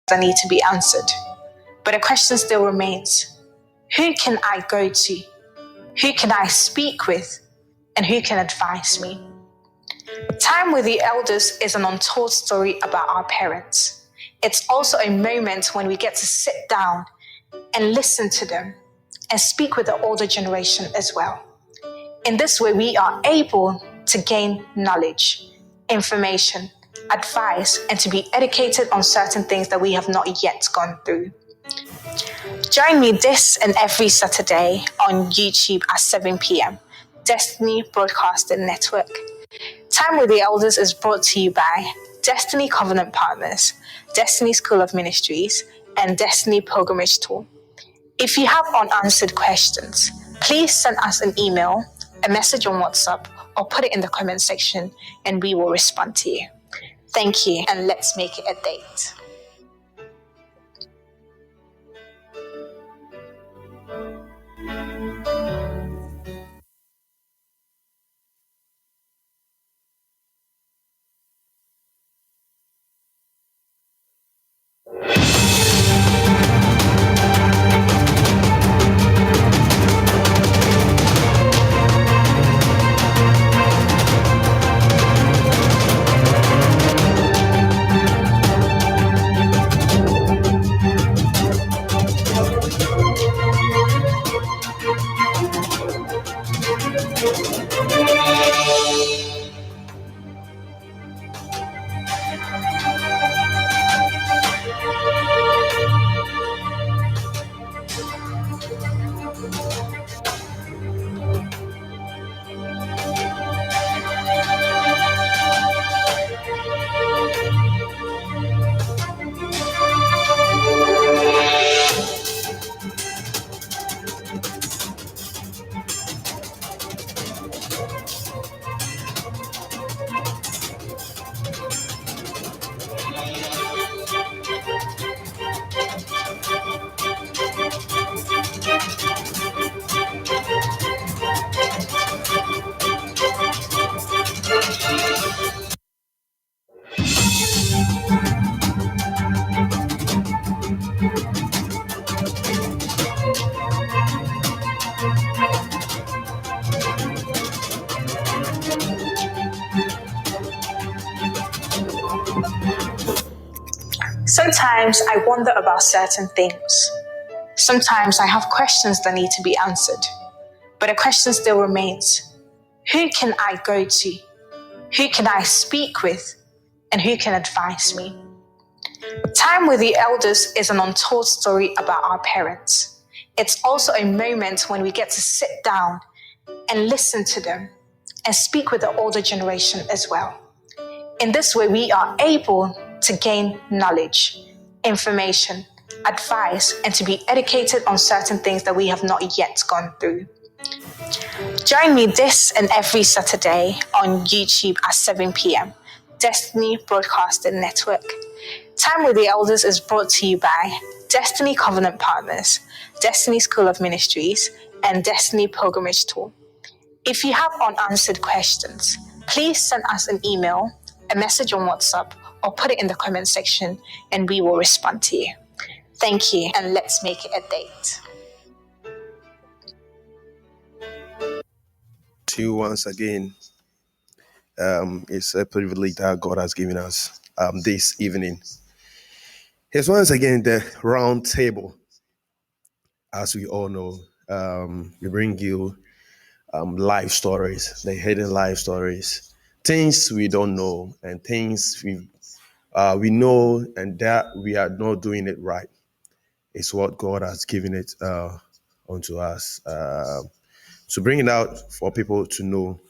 that need to be answered. But the question still remains, who can I go to? Who can I speak with? And who can advise me? Time with the elders is an untold story about our parents. It's also a moment when we get to sit down and listen to them and speak with the older generation as well. In this way, we are able to gain knowledge, information, advice, and to be educated on certain things that we have not yet gone through. Join me this and every Saturday on YouTube at 7 p.m. Destiny Broadcasting Network. Time with the Elders is brought to you by Destiny Covenant Partners, Destiny School of Ministries, and Destiny Pilgrimage Tour. If you have unanswered questions, please send us an email, a message on WhatsApp, or put it in the comment section and we will respond to you. Thank you, and let's make it a date. Sometimes I wonder about certain things. Sometimes I have questions that need to be answered. But the question still remains, who can I go to? Who can I speak with? And who can advise me? Time with the elders is an untold story about our parents. It's also a moment when we get to sit down and listen to them and speak with the older generation as well. In this way, we are able to gain knowledge, information, advice, and to be educated on certain things that we have not yet gone through. Join me this and every Saturday on YouTube at 7 p.m. Destiny Broadcasting Network. Time with the Elders is brought to you by Destiny Covenant Partners, Destiny School of Ministries, and Destiny Pilgrimage Tour. If you have unanswered questions, please send us an email, a message on WhatsApp, or put it in the comment section and we will respond to you. Thank you, and let's make it a date. To you once again. It's a privilege that God has given us this evening. It's once again the round table. As we all know, we bring you life stories, the hidden life stories, things we don't know, and things we know, and that we are not doing it right. It's what God has given it unto us to bring it out for people to know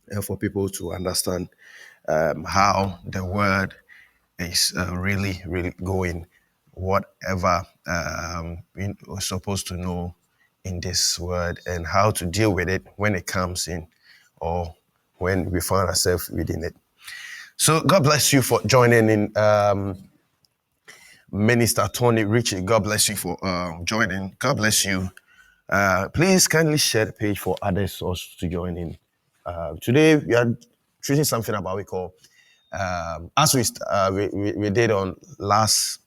and for people to understand how the word is really, really going, whatever we're supposed to know in this word and how to deal with it when it comes in or when we find ourselves within it. So God bless you for joining in. Minister Tony Ritchie, God bless you for joining. God bless you. Please kindly share the page for others also to join in. Today we are treating something about we call as we did on last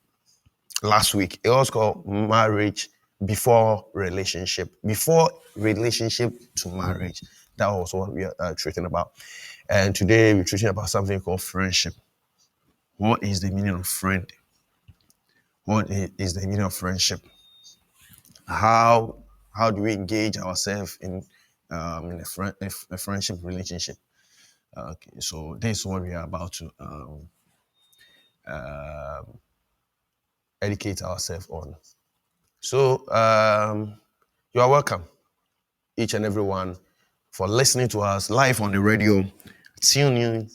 last week. It was called marriage before relationship. Before relationship to marriage. That was what we are treating about. And today we're treating about something called friendship. What is the meaning of friend? What is the meaning of friendship? How do we engage ourselves in a friendship relationship? Okay, so this is what we are about to educate ourselves on. So you are welcome, each and everyone, for listening to us live on the radio. Tune in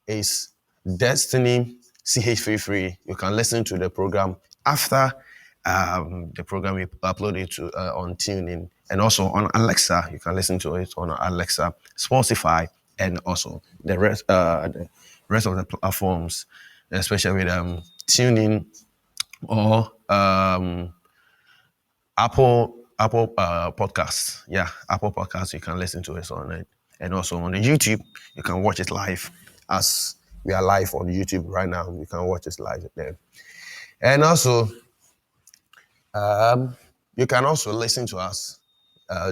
is Destiny CH33. You can listen to the program after the program we uploaded to on TuneIn, and also on Alexa. You can listen to it on Alexa, Spotify, and also the rest of the platforms, especially with TuneIn or Apple Podcasts. Yeah, Apple Podcasts. You can listen to it on it, and also on the YouTube. You can watch it live, as we are live on YouTube right now. You can watch it live there, and also you can also listen to us,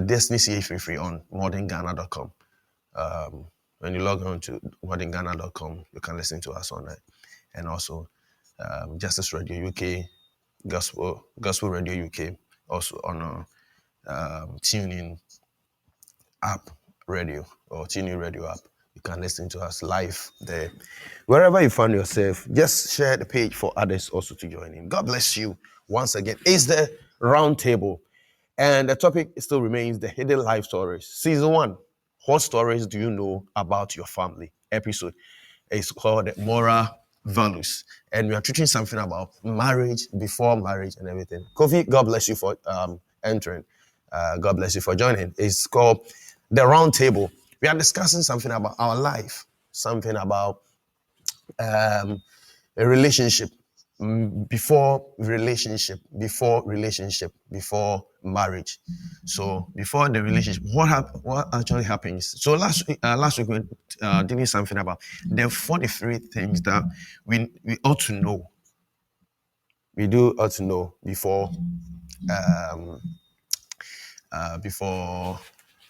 Destiny CH33 on modernghana.com. When you log on to modernghana.com, you can listen to us on that, and also Justice Radio UK, Gospel Radio UK, also on TuneIn app radio or TuneIn radio app. You can listen to us live there. Wherever you find yourself, just share the page for others also to join in. God bless you once again. It's the round table, and the topic still remains the hidden life stories. Season 1. What stories do you know about your family? Episode is called Moral Values, and we are teaching something about marriage, before marriage, and everything. Kofi, God bless you for entering. God bless you for joining. It's called the round table. We are discussing something about our life, something about a relationship, before marriage. So before the relationship, what actually happens? So last week we did something about the 43 things that we ought to know. We do ought to know before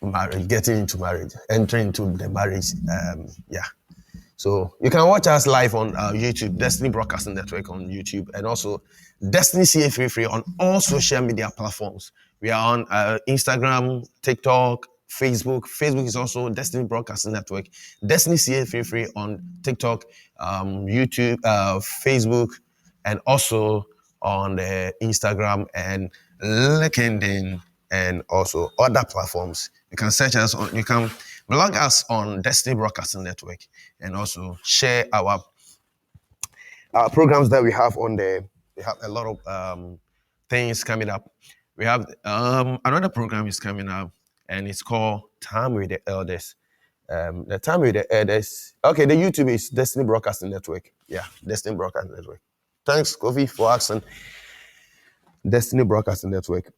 marriage, getting into marriage, entering into the marriage. So you can watch us live on YouTube, Destiny Broadcasting Network on YouTube, and also Destiny CH33 on all social media platforms. We are on Instagram, TikTok, Facebook. Facebook is also Destiny Broadcasting Network. Destiny CH33 on TikTok, YouTube, Facebook, and also on the Instagram and LinkedIn, and also other platforms. You can search us on, you can blog us on Destiny Broadcasting Network, and also share our programs that we have on there. We have a lot of things coming up. We have another program is coming up, and it's called Time with the Elders. The Time with the Elders. Okay, the YouTube is Destiny Broadcasting Network. Yeah, Destiny Broadcasting Network. Thanks, Kofi, for asking. Destiny Broadcasting Network.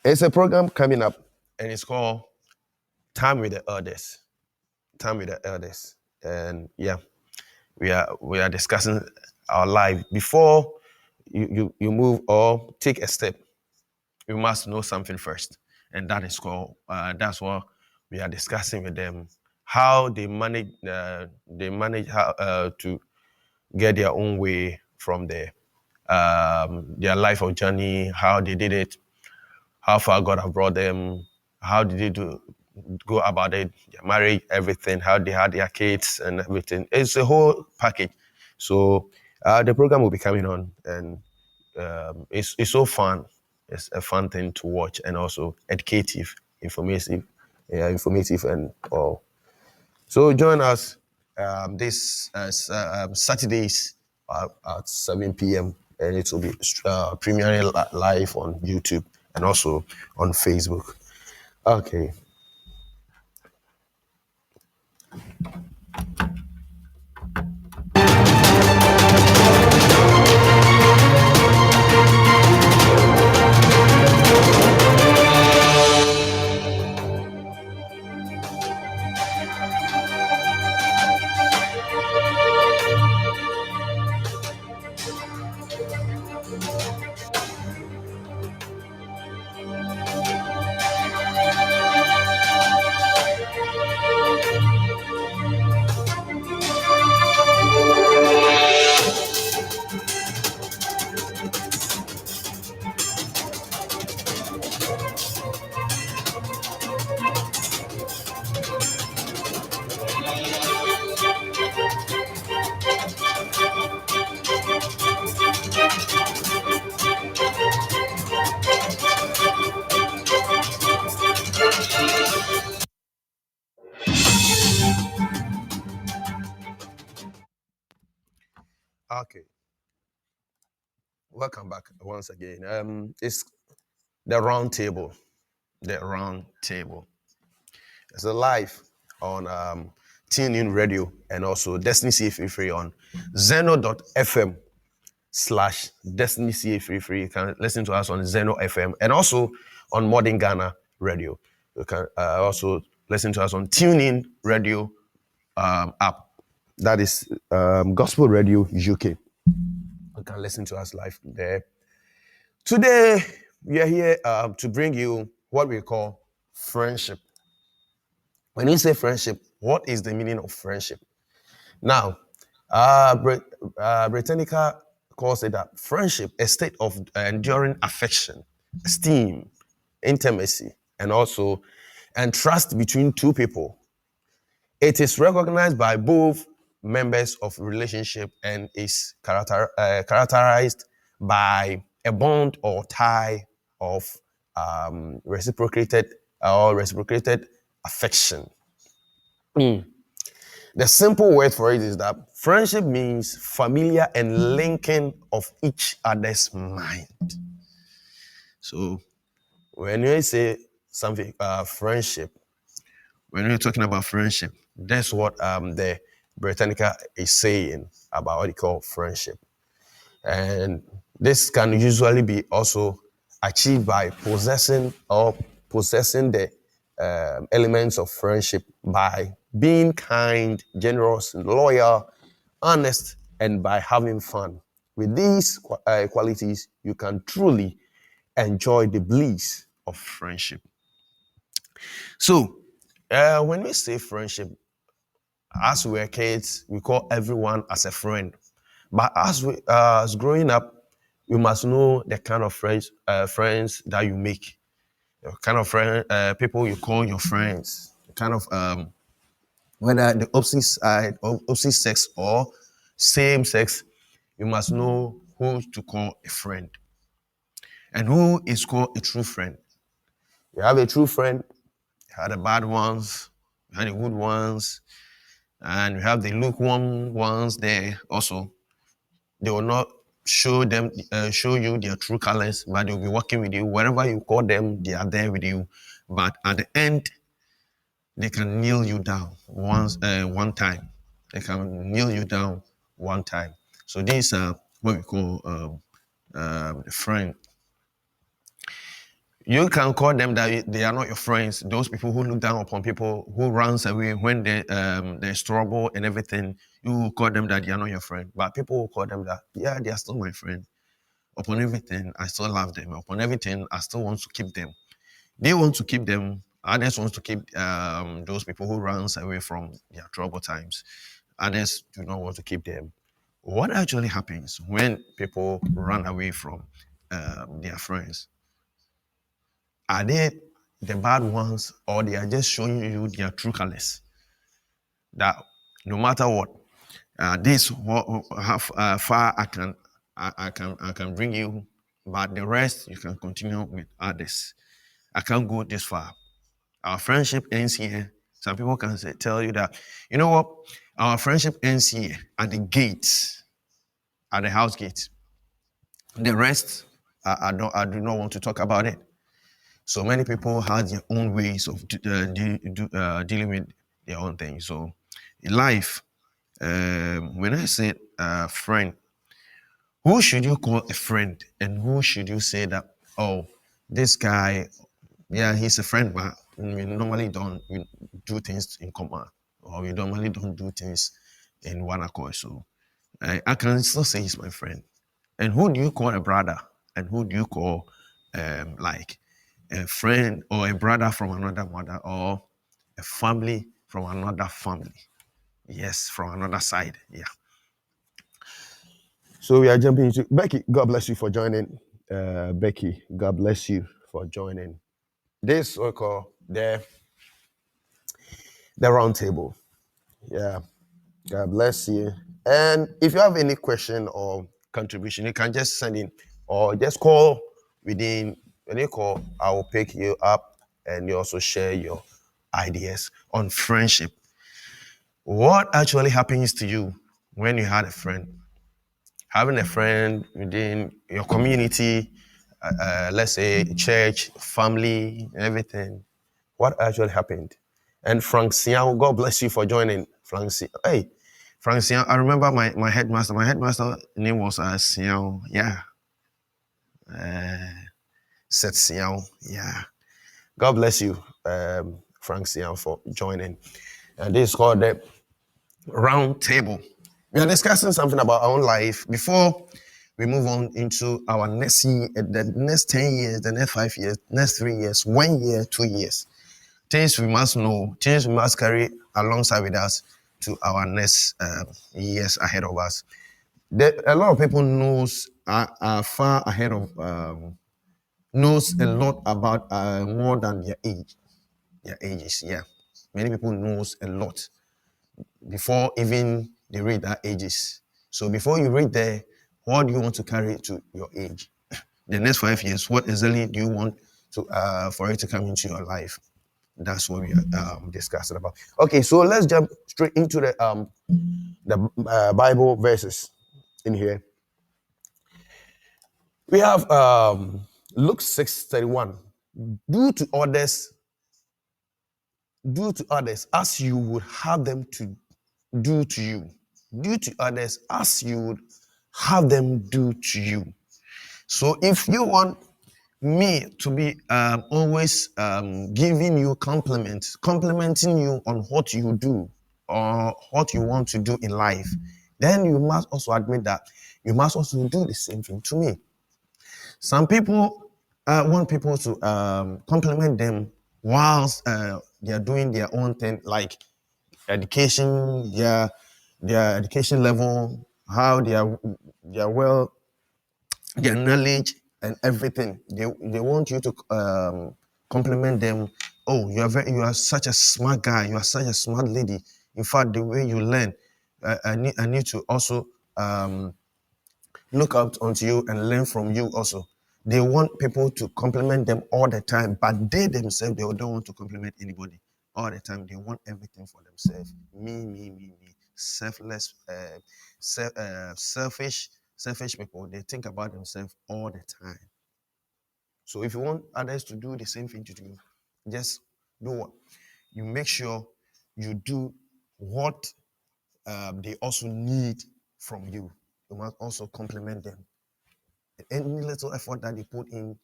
It's a program coming up, and it's called Time with the Elders. Time with the Elders. And yeah, we are discussing our life. Before you move or take a step, you must know something first, and that is called that's what we are discussing with them, how they manage how to get their own way from their life of journey, how they did it, how far God have brought them, how did they go about it, their marriage, everything, how they had their kids and everything. It's a whole package. So the program will be coming on, and it's so fun. It's a fun thing to watch, and also educative, informative, and all. So join us this Saturdays at 7 p.m. and it will be premiering live on YouTube and also on Facebook. Okay. Okay, welcome back once again. It's the round table. The round table. It's a live on TuneIn Radio and also Destiny CA Free on Zeno.fm slash Destiny CA Free. You can listen to us on Zeno FM and also on Modern Ghana Radio. You can also listen to us on TuneIn Radio app. That is Gospel Radio UK. You can listen to us live there. Today, we are here to bring you what we call friendship. When we say friendship, what is the meaning of friendship? Now, Britannica calls it that friendship, a state of enduring affection, esteem, intimacy, and trust between two people. It is recognized by both members of relationship and is characterized by a bond or tie of reciprocated affection. The simple word for it is that friendship means familiar and linking of each other's mind. So when you say something, friendship, when we're talking about friendship, that's what the Britannica is saying about what they call friendship. And this can usually be also achieved by possessing the elements of friendship by being kind, generous, loyal, honest, and by having fun. With these qualities, you can truly enjoy the bliss of friendship. So, when we say friendship, as we were kids, we call everyone as a friend. But as growing up, you must know the kind of friends that you make, the kind of people you call your friends, the kind of whether the opposite sex or same sex, you must know who to call a friend and who is called a true friend. You have a true friend, you had the bad ones, you had the good ones, and you have the lukewarm ones there also. They will not show you their true colors, but they'll be working with you. Wherever you call them, they are there with you. But at the end, they can kneel you down one time. They can kneel you down one time. So these are what we call a friend. You can call them that they are not your friends. Those people who look down upon people, who runs away when they struggle and everything, you will call them that they are not your friend. But people will call them that, yeah, they are still my friend. Upon everything, I still love them. Upon everything, I still want to keep them. They want to keep them. Others want to keep those people who runs away from their trouble times. Others do not want to keep them. What actually happens when people run away from their friends? Are they the bad ones, or they are just showing you their true colors? That no matter what, this how far I can bring you, but the rest you can continue with others. I can't go this far. Our friendship ends here. Some people can tell you that, you know what, our friendship ends here at the gates, at the house gate. The rest, I do not want to talk about it. So many people have their own ways of dealing with their own things. So in life, when I say friend, who should you call a friend, and who should you say that, oh, this guy, yeah, he's a friend, but we normally don't do things in common, or we normally don't do things in one accord. So I can still say he's my friend. And who do you call a brother, and who do you call like a friend or a brother from another mother, or a family from another family? Yes, from another side. Yeah. So we are jumping into Becky. God bless you for joining. Becky, God bless you for joining. This we call the round table. Yeah. God bless you. And if you have any question or contribution, you can just send in or just call within. When you call, I will pick you up and you also share your ideas on friendship. What actually happens to you when you had a friend? having a friend within your community, let's say church, family, everything. What actually happened? And Frank Siao, God bless you for joining. Frank Siao. Hey, Frank Siao, I remember my headmaster. My headmaster name was Siao. Yeah. Seth Siao. Yeah. God bless you, Frank Siao, for joining. And this is called the Round Table. We are discussing something about our own life before we move on into our next year, the next 10 years, the next 5 years, next 3 years, 1 year, 2 years. Things we must know, things we must carry alongside with us to our next years ahead of us. A lot of people are far ahead of, knows a lot about more than their ages. Yeah, many people knows a lot before even they reach that ages. So before you reach there, what do you want to carry to your age? The next 5 years, what exactly do you want to for it to come into your life? That's what we are discussing about. Okay, so let's jump straight into the Bible verses in here. We have Luke 6:31. Do to others as you would have them to do to you. Do to others as you would have them do to you. So if you want me to be always giving you compliments, complimenting you on what you do or what you want to do in life, then you must also admit that you must also do the same thing to me. Some people want people to compliment them whilst they are doing their own thing, like education, their education level, how they are well, their knowledge and everything. They want you to compliment them. Oh, you are such a smart guy. You are such a smart lady. In fact, the way you learn, I need to also look up onto you and learn from you also. They want people to compliment them all the time, but they themselves, they don't want to compliment anybody all the time. They want everything for themselves. Me. Selfless, selfish people. They think about themselves all the time. So if you want others to do the same thing to you, just do what? You make sure you do what they also need from you. You must also compliment them. Any little effort that they put in,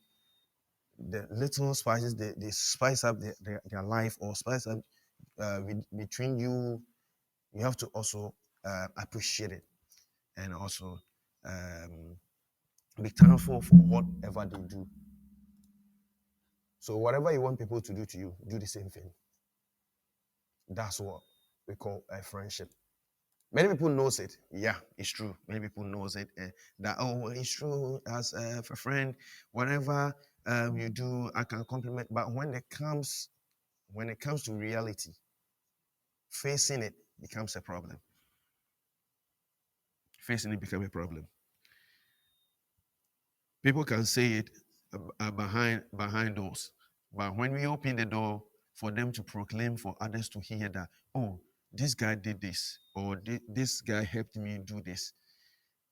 the little spices they spice up their life or spice up between you, you have to also appreciate it and also be thankful for whatever they do. So whatever you want people to do to you, do the same thing. That's what we call a friendship. Many people knows it. Yeah, it's true. Many people knows it. That it's true. As a friend, whatever you do, I can compliment. But when it comes to reality, facing it becomes a problem. Facing it becomes a problem. People can say it behind doors, but when we open the door for them to proclaim for others to hear that, oh, this guy did this, or this guy helped me do this.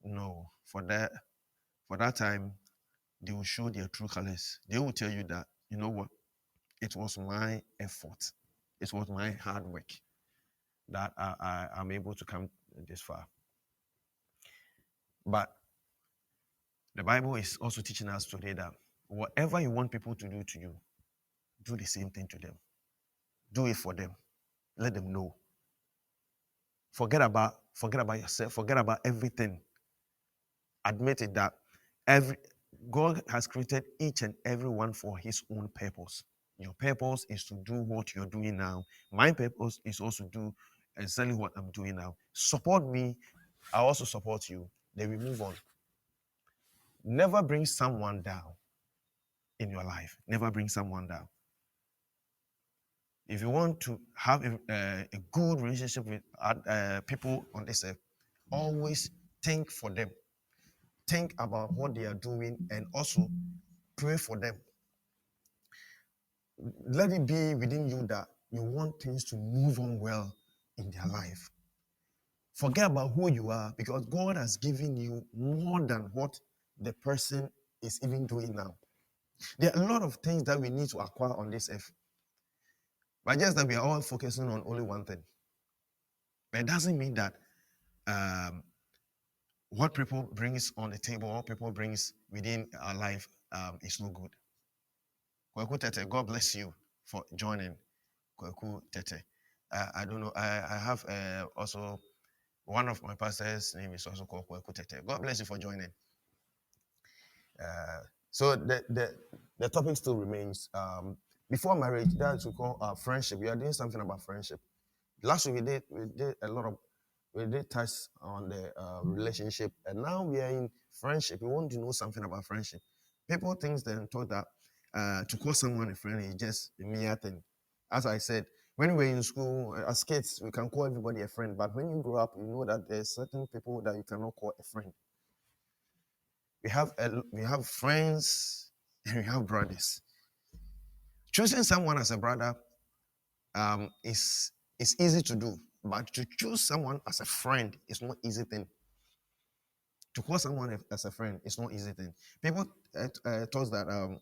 No, for that time, they will show their true colors. They will tell you that, you know what, it was my effort, it was my hard work that I'm able to come this far. But the Bible is also teaching us today that whatever you want people to do to you, do the same thing to them. Do it for them. Let them know. Forget about yourself. Forget about everything. Admit it that God has created each and every one for his own purpose. Your purpose is to do what you're doing now. My purpose is also to do exactly what I'm doing now. Support me. I also support you. Then we move on. Never bring someone down in your life. Never bring someone down. If you want to have a good relationship with people on this earth, always think for them. Think about what they are doing and also pray for them. Let it be within you that you want things to move on well in their life. Forget about who you are because God has given you more than what the person is even doing now. There are a lot of things that we need to acquire on this earth, but just that we are all focusing on only one thing. But it doesn't mean that um, what people brings on the table, what people brings within our life is no good. Kweku Tete, God bless you for joining. Kweku Tete. I don't know. I have also one of my pastors' name is also called Kweku Tete. God bless you for joining. So the topic still remains. Before marriage, that's we call friendship. We are doing something about friendship. Last week we did touch on the relationship, and now we are in friendship. We want to know something about friendship. People think thought that to call someone a friend is just a mere thing. As I said, when we were in school as kids, we can call everybody a friend, but when you grow up, you know that there's certain people that you cannot call a friend. We have friends and we have brothers. Choosing someone as a brother is easy to do, but to choose someone as a friend is not easy thing. To call someone as a friend is not easy thing. People thought that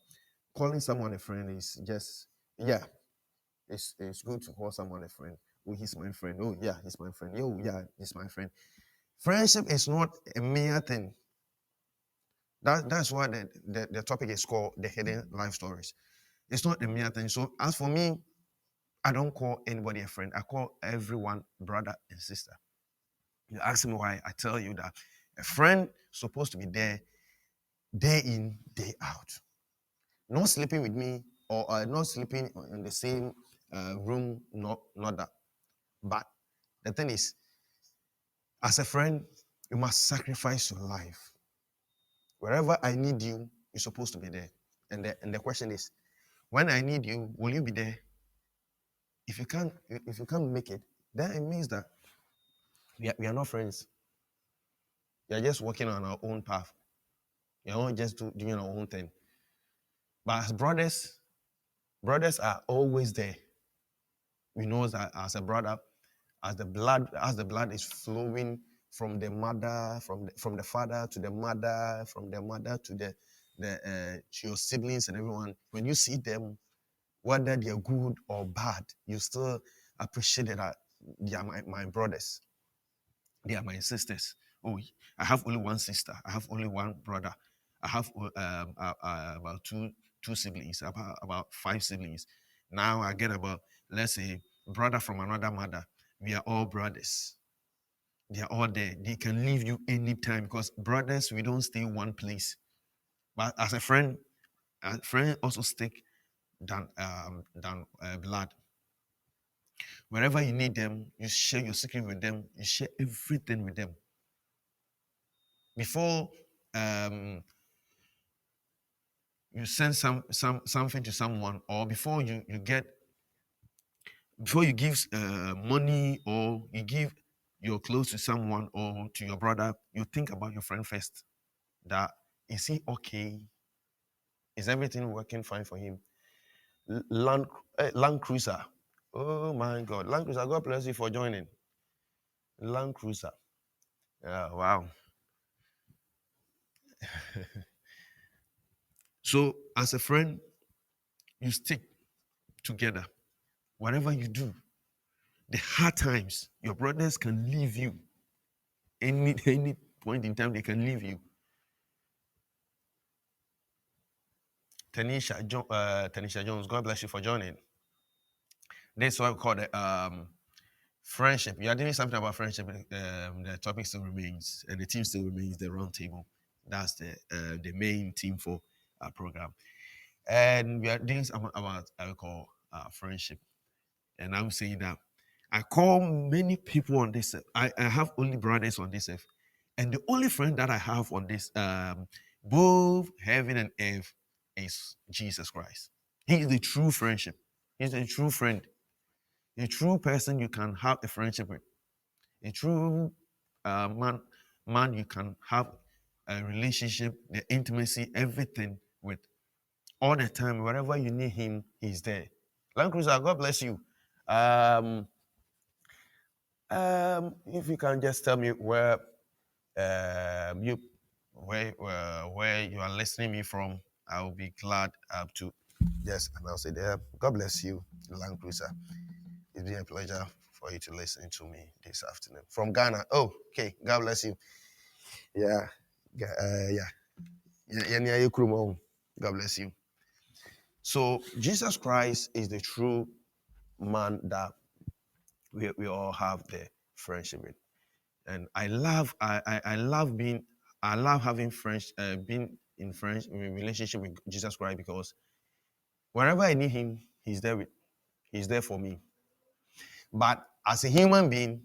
calling someone a friend is just it's good to call someone a friend. Oh, he's my friend. Oh yeah, he's my friend. Oh yeah, he's my friend. Friendship is not a mere thing. That's why the topic is called the hidden life stories. It's not a mere thing. So as for me, I don't call anybody a friend. I call everyone brother and sister. You ask me why, I tell you that a friend is supposed to be there day in, day out. Not sleeping with me or not sleeping in the same room, not that. But the thing is, as a friend, you must sacrifice your life. Wherever I need you, you're supposed to be there. And the question is, when I need you, will you be there? If you can't make it, then it means that we are not friends. We are just working on our own path. We are not just doing our own thing. But as brothers are always there. We know that as a brother, as the blood is flowing from the mother, from the father to the mother, from the mother to to your siblings and everyone. When you see them, whether they are good or bad, you still appreciate that they are my brothers. They are my sisters. Oh, I have only one sister. I have only one brother. I have about two siblings, about five siblings. Now I get about, let's say, brother from another mother. We are all brothers. They are all there. They can leave you anytime because brothers, we don't stay in one place. But as a friend also stick than blood. Wherever you need them, you share your secret with them. You share everything with them. Before you send something to someone, or before you give money, or you give your clothes to someone or to your brother, you think about your friend first. That is he okay? Is everything working fine for him? Land Cruiser. Oh my God, Land Cruiser. God bless you for joining. Land Cruiser. Yeah, wow. So as a friend, you stick together. Whatever you do, the hard times, your brothers can leave you. Any point in time, they can leave you. Tanisha Jones, God bless you for joining. This is what we call the friendship. You are doing something about friendship. The topic still remains, and the team still remains the round table. That's the main team for our program. And we are doing something about I call friendship. And I'm saying that I call many people on this. I have only brothers on this earth. And the only friend that I have on this, both heaven and earth, is Jesus Christ. He is the true friendship. He's a true friend. A true person you can have a friendship with. A true man you can have a relationship, the intimacy, everything with. All the time, wherever you need him, he's there. Land Cruiser, God bless you. If you can just tell me where you where you are listening me from, I will be glad to just announce it there. God bless you, Land Cruiser. It's been a pleasure for you to listen to me this afternoon from Ghana. Oh, okay. God bless you. Yeah, yeah. God bless you. So Jesus Christ is the true man that we all have the friendship with. And I love having French being in French in relationship with Jesus Christ, because whenever I need him, he's there for me. But as a human being,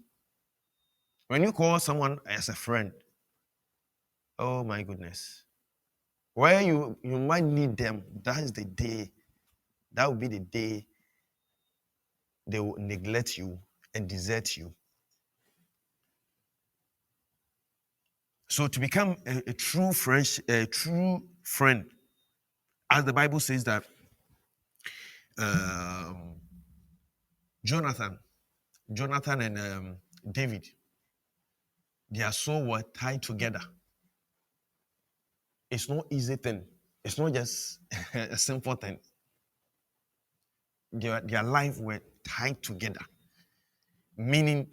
when you call someone as a friend, oh my goodness, where you might need them, that will be the day they will neglect you and desert you. So to become a true friend, as the Bible says that um, Jonathan and David, their soul were tied together. It's not easy thing. It's not just a simple thing. Their life were tied together, meaning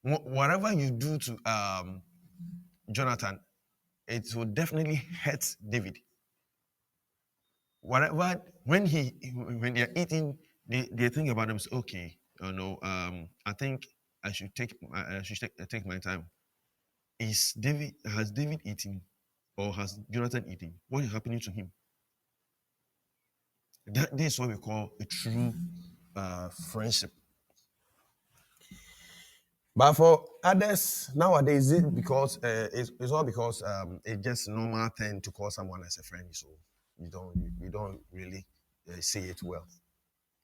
whatever you do to Jonathan, it will definitely hurt David. Whatever when they're eating, they think about them. Okay, I think I should take my time. Has David eaten, or has Jonathan eaten? What is happening to him? This is what we call a true friendship. But for others nowadays, it's all because it's just normal thing to call someone as a friend. So you don't really see it well.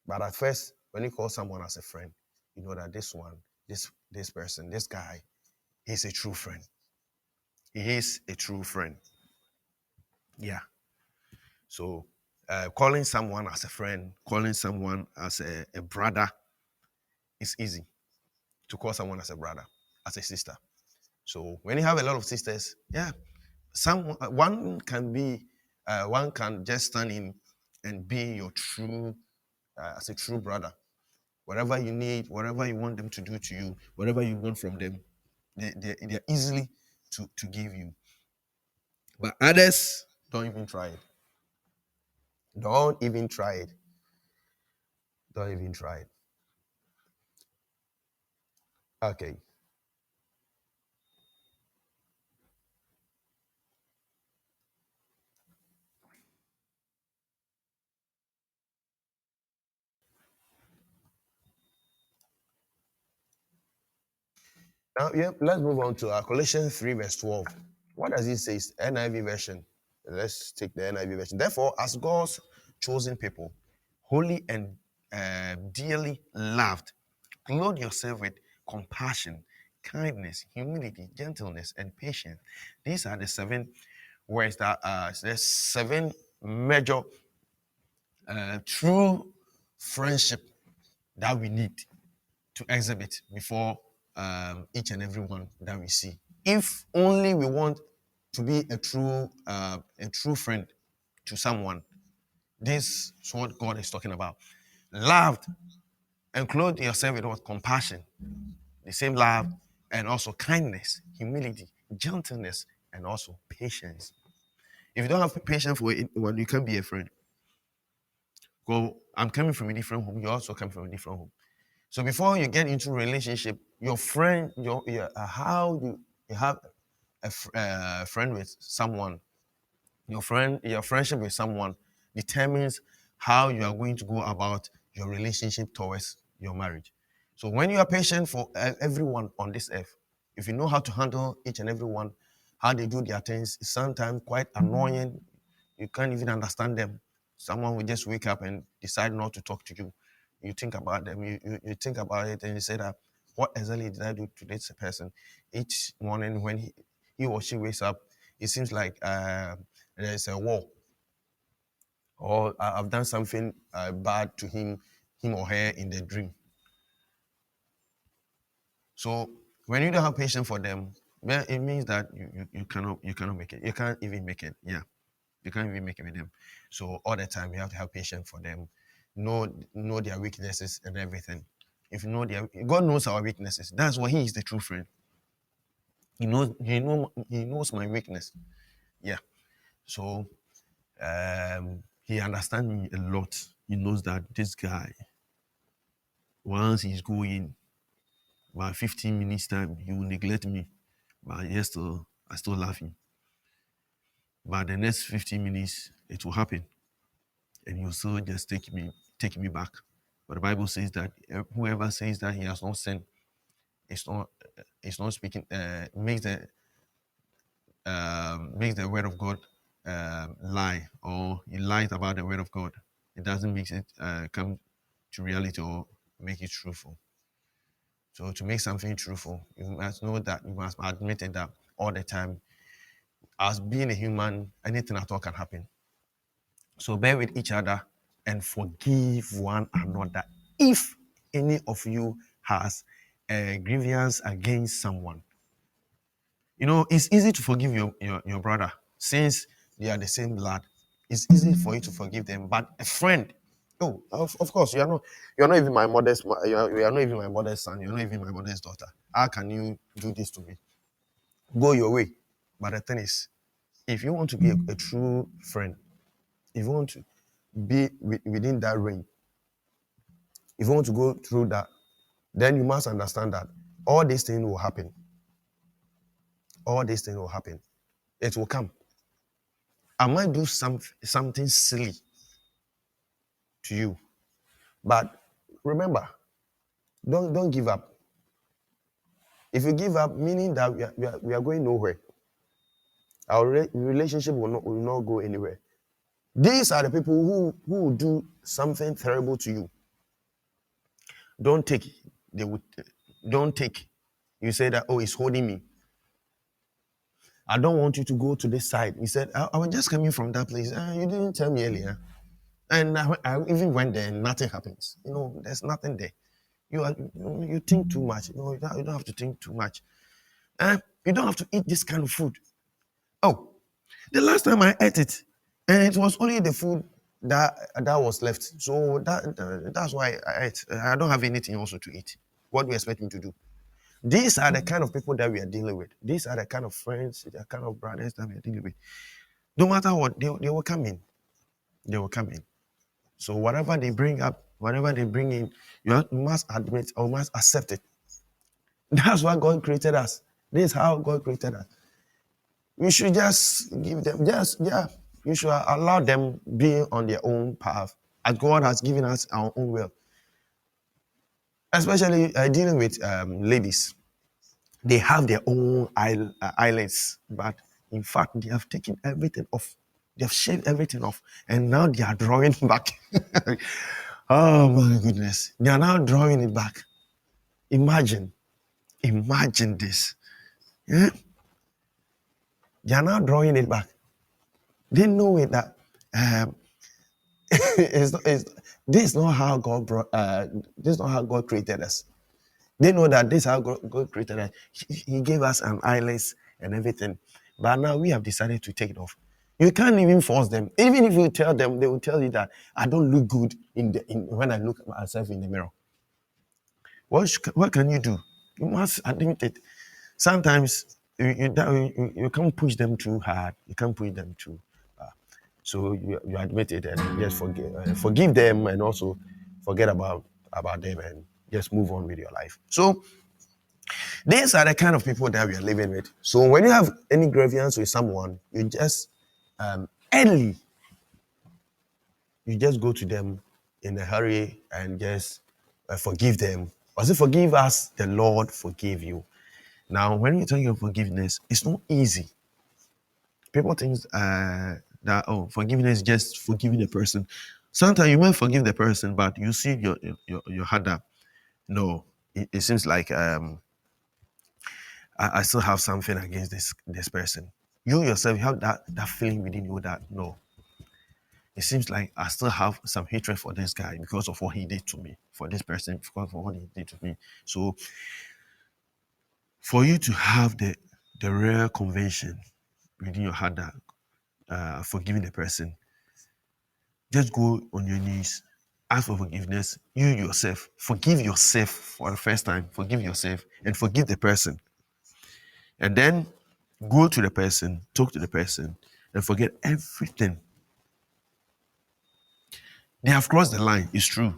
But at first, when you call someone as a friend, you know that this person, this guy, he's a true friend. He is a true friend. Yeah. So calling someone as a friend, calling someone as a brother, is easy. To call someone as a brother, as a sister. So when you have a lot of sisters, yeah, one can just stand in and be your true, as a true brother. Whatever you need, whatever you want them to do to you, whatever you want from them, they're easily to give you. But others, don't even try it. Don't even try it. Don't even try it. Okay. Now, yeah, let's move on to Colossians 3, verse 12. What does it say? NIV version. Let's take the NIV version. Therefore, as God's chosen people, holy and dearly loved, clothe yourself with compassion, kindness, humility, gentleness, and patience. These are the 7 words that there's 7 major true friendship that we need to exhibit before each and every one that we see. If only we want to be a true friend to someone, this is what God is talking about. Loved and clothe yourself with what? Compassion, the same love, and also kindness, humility, gentleness, and also patience. If you don't have patience for it, well, you can't be a friend. Go, I'm coming from a different home. You also come from a different home. So before you get into a relationship, your friend, how do you have a friend with someone? Your friendship with someone determines how you are going to go about your relationship towards your marriage. So when you are patient for everyone on this earth, if you know how to handle each and every one, how they do their things, it's sometimes quite annoying. You can't even understand them. Someone will just wake up and decide not to talk to you. You think about them, you think about it, and you say that, what exactly did I do to this person? Each morning when he or she wakes up, it seems like there's a war, or I've done something bad to him or her in the dream. So when you don't have patience for them, well, it means that you cannot make it. You can't even make it. Yeah, you can't even make it with them. So all the time you have to have patience for them, know their weaknesses and everything. If you know God knows our weaknesses. That's why He is the true friend. He knows my weakness. Yeah. So He understands me a lot. He knows that this guy, once he's going, by 15 minutes time, he will neglect me. But I still love him. But the next 15 minutes, it will happen. And he'll still just take me back. But the Bible says that whoever says that he has not sinned, it's not speaking, makes the word of God lie, or he lies about the word of God. It doesn't make it come to reality or make it truthful. So to make something truthful, you must know that, you must admit it that all the time. As being a human, anything at all can happen. So bear with each other and forgive one another if any of you has a grievance against someone. You know, it's easy to forgive your brother since they are the same blood. It's easy for you to forgive them, but a friend, oh, of course, you're not even my mother's, you are not even my mother's son. You're not even my mother's daughter. How can you do this to me? Go your way. But the thing is, if you want to be a true friend, if you want to be within that range, if you want to go through that, then you must understand that all these things will happen. All these things will happen. It will come. I might do something silly to you, but remember, don't give up. If you give up, meaning that we are going nowhere. Our relationship will not go anywhere. These are the people who will do something terrible to you. Don't take. They would don't take. You say that, oh, it's holding me. I don't want you to go to this side. He said, I was just coming from that place. You didn't tell me earlier. And I even went there and nothing happens. You know, there's nothing there. You think too much. You know, you don't have to think too much. You don't have to eat this kind of food. Oh, the last time I ate it, and it was only the food that was left. So that's why I ate. I don't have anything also to eat. What do you expect me to do? These are the kind of people that we are dealing with. These are the kind of friends, the kind of brothers that we are dealing with. No matter what, they will come in. They will come in. So whatever they bring up, whatever they bring in, you must admit or must accept it. That's why God created us. This is how God created us. We should just give them, you should allow them be on their own path, as God has given us our own will. Especially dealing with ladies. They have their own eyelids, but in fact, they have taken everything off. They have shaved everything off, and now they are drawing back. Oh my goodness. They are now drawing it back. Imagine this. Yeah? They are now drawing it back. They know it that this is not how God this is not how God created us. They know that this is how God created us. He gave us an eyeless and everything. But now we have decided to take it off. You can't even force them. Even if you tell them, they will tell you that I don't look good when I look at myself in the mirror. What can you do? You must admit it. Sometimes you can't push them too hard. You can't push them too. So you admit it and just forgive them, and also forget about them and just move on with your life. So these are the kind of people that we are living with. So when you have any grievance with someone, you just early, you just go to them in a hurry and just forgive them. Also forgive us, the Lord forgive you. Now, when you're talking of forgiveness, it's not easy. People think that, oh, forgiveness is just forgiving the person. Sometimes you might forgive the person, but you see your heart up. No, it seems like I still have something against this person. You yourself, you have that feeling within you that, no, it seems like I still have some hatred for this guy because of what he did to me, for this person, because of what he did to me. So For you to have the rare convention within your heart that forgiving the person, just go on your knees, ask for forgiveness. You yourself, forgive yourself for the first time, forgive yourself and forgive the person. And then go to the person, talk to the person, and forget everything. They have crossed the line, it's true.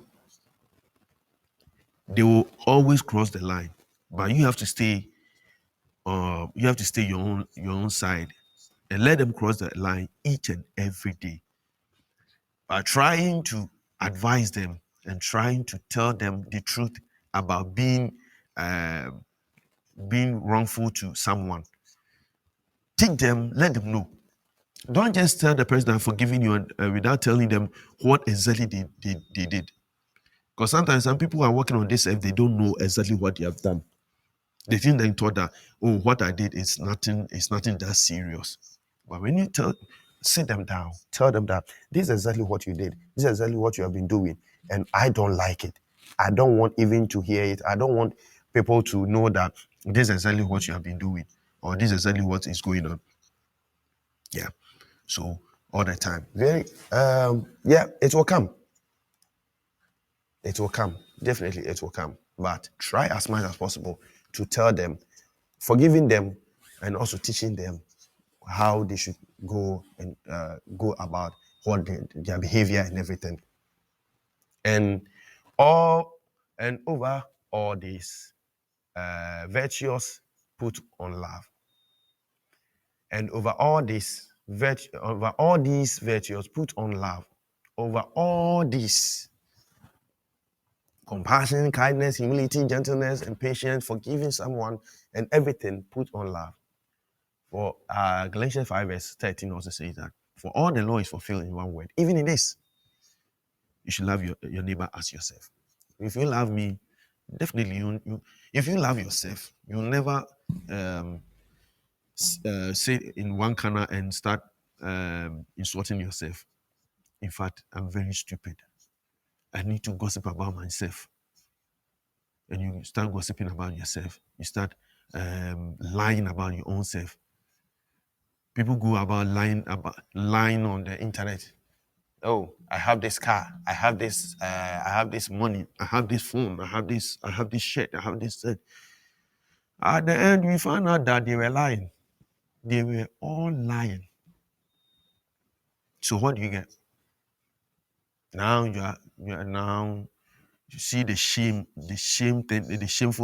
They will always cross the line. But you have to stay your own side and let them cross the line each and every day. By trying to advise them and trying to tell them the truth about being wrongful to someone. Teach them, let them know. Don't just tell the person I'm forgiving you without telling them what exactly they did. Because sometimes some people are working on this if they don't know exactly what they have done. They think they thought that, oh, what I did is nothing that serious. But when you sit them down, tell them that this is exactly what you did. This is exactly what you have been doing. And I don't like it. I don't want even to hear it. I don't want people to know that this is exactly what you have been doing or this is exactly what is going on. Yeah. So all the time. It will come. It will come. Definitely it will come. But try as much as possible to tell them, forgiving them and also teaching them how they should go and go about what their behavior and everything. And over all these virtues put on love. And over all these virtues put on love. Over all these compassion, kindness, humility, gentleness, and patience, forgiving someone, and everything put on love. For Galatians 5 verse 13 also says that for all the law is fulfilled in one word. Even in this, you should love your neighbor as yourself. If you love me, definitely if you love yourself, you'll never sit in one corner and start insulting yourself. In fact, I'm very stupid. I need to gossip about myself. And you start gossiping about yourself. You start lying about your own self. People go about lying on the internet. Oh, I have this car. I have this money. I have this phone. I have this shirt. I have this. At the end, we found out that they were lying. They were all lying. So what do you get? Now you see the shameful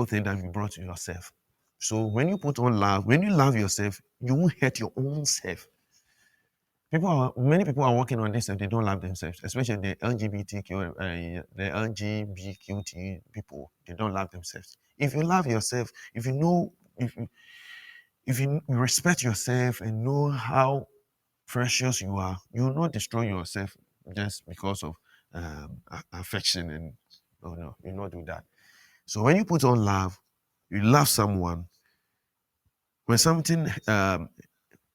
thing that you brought to yourself. So when you put on love, when you love yourself, you won't hurt your own self. Many people are working on this and they don't love themselves, especially the LGBTQ people. They don't love themselves. If you love yourself, if you respect yourself and know how precious you are, you will not destroy yourself just because of affection and no, you will not do that. So when you put on love, you love someone. When something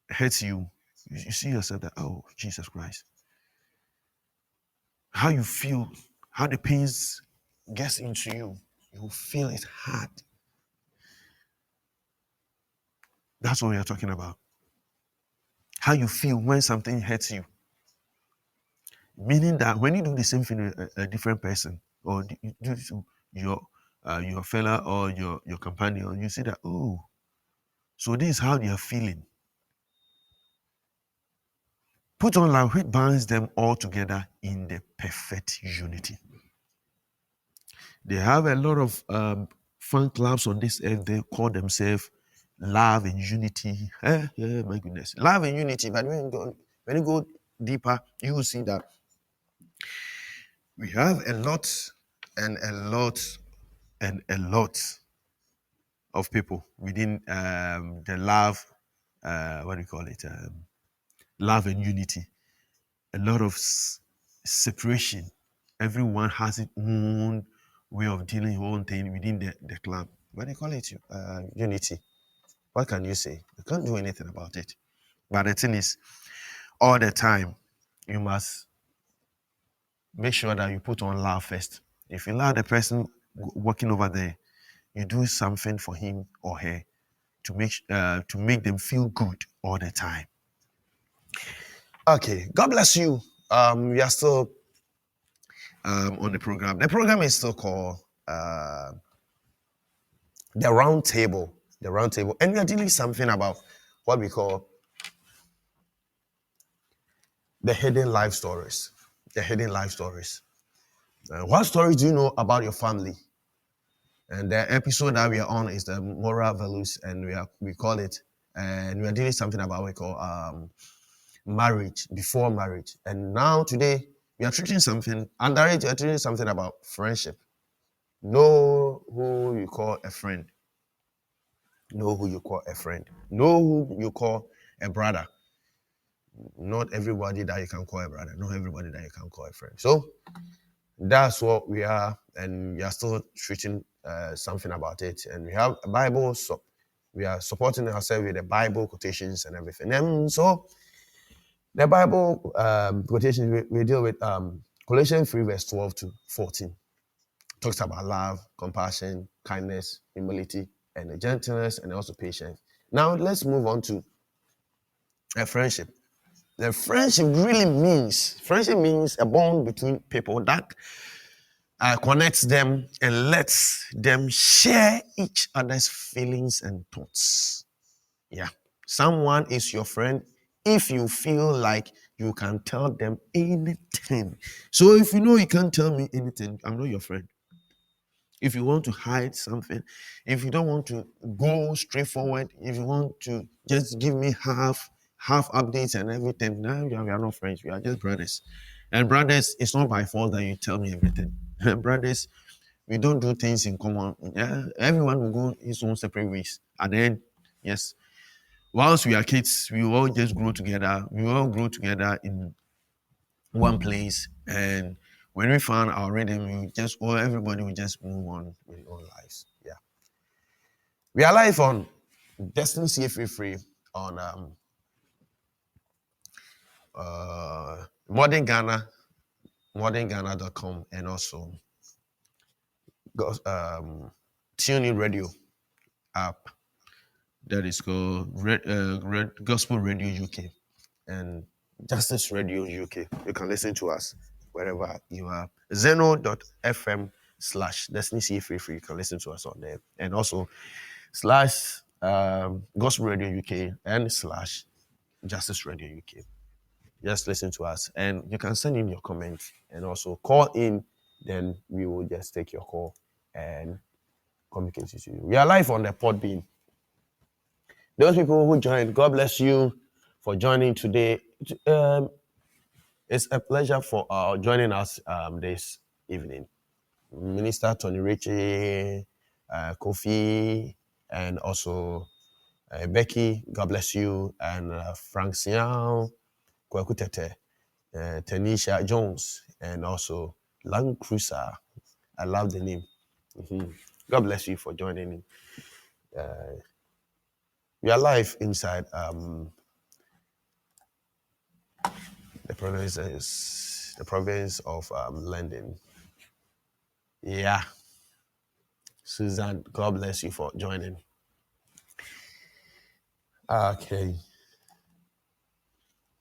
hurts you, you see yourself that, oh, Jesus Christ. How you feel, how the pains gets into you, you feel it hard. That's what we are talking about. How you feel when something hurts you. Meaning that when you do the same thing with a different person, or you do to your fella or your companion, you see that, oh, so this is how they are feeling. Put on love, which binds them all together in the perfect unity. They have a lot of fan clubs on this earth. They call themselves Love and Unity. Yeah, my goodness. Love and Unity. But when you go deeper, you will see that we have a lot of people within the love, what do you call it? Love and unity. A lot of separation. Everyone has its own way of dealing with own thing within the club. What do you call it? Unity. What can you say? You can't do anything about it. But the thing is, all the time, you must make sure that you put on love first. If you love the person working over there, you do something for him or her to make them feel good all the time. Okay, God bless you. We are still on the program. The program is still called the Round Table. The Round Table, and we are dealing something about what we call the hidden life stories. The hidden life stories. What stories do you know about your family? And the episode that we are on is the moral values, and we call it, and we are doing something about what we call marriage, before marriage. And now today we are treating something under it. We are treating something about friendship. Know who you call a friend. Know who you call a friend. Know who you call a brother. Not everybody that you can call a brother. Not everybody that you can call a friend. So that's what we are, and we are still treating something about it. And we have a Bible, so we are supporting ourselves with the Bible quotations and everything. And so the Bible quotations we deal with Colossians 3 verse 12 to 14 talks about love, compassion, kindness, humility, and the gentleness, and also patience. Now let's move on to a friendship. The friendship means a bond between people that connects them and lets them share each other's feelings and thoughts. Yeah. Someone is your friend if you feel like you can tell them anything. So if you know you can't tell me anything, I'm not your friend. If you want to hide something, if you don't want to go straight forward, if you want to just give me half updates and everything, now we are not friends. We are just brothers. And brothers, it's not by fault that you tell me everything. Brothers, we don't do things in common. Yeah, everyone will go his own separate ways. And then, yes, whilst we are kids, we all just grow together. We all grow together in one place. And when we found our rhythm, everybody will just move on with their own lives. Yeah. We are live on Destiny CFA Free on Modern Ghana, modernghana.com, and also TuneIn Radio app that is called Gospel Radio UK and Justice Radio UK. You can listen to us wherever you are. Zeno.fm/Destiny CFA Free. You can listen to us on there. And also /Gospel Radio UK and /Justice Radio UK. Just listen to us. And you can send in your comments and also call in. Then we will just take your call and communicate with you. We are live on the Podbean. Those people who joined, God bless you for joining today. It's a pleasure for joining us this evening. Minister Tony Ritchie, Kofi, and also Becky, God bless you, and Frank Sian, Kwaku Tete, Tanisha Jones, and also Land Cruiser. I love the name. God bless you for joining in. We are live inside the province of London. Yeah. Susan, God bless you for joining. Okay.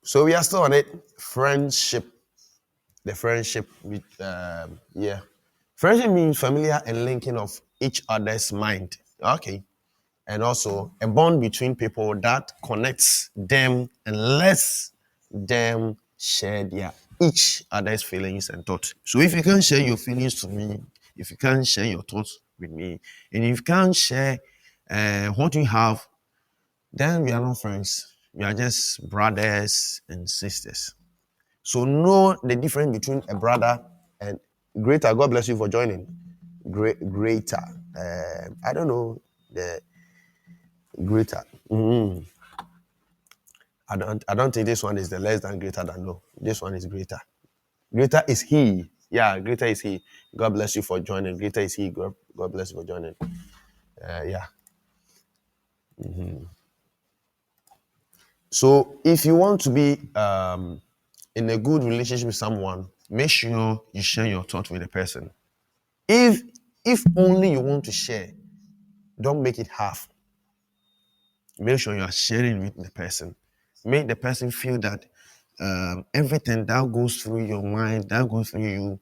So we are still on it. Friendship. The friendship with Friendship means familiar and linking of each other's mind. Okay. And also a bond between people that connects them and lets them share each other's feelings and thoughts. So if you can't share your feelings to me, if you can't share your thoughts with me, and if you can't share what you have, then we are not friends. We are just brothers and sisters. So know the difference between a brother and greater. God bless you for joining. Greater. I don't know the greater. I don't think this one is the less than greater than no. This one is greater. Greater is he. Yeah, greater is he. God bless you for joining. Greater is he. God bless you for joining. Yeah. So if you want to be in a good relationship with someone, make sure you share your thoughts with the person. If only you want to share, don't make it half. Make sure you are sharing with the person. Make the person feel that everything that goes through your mind, that goes through you,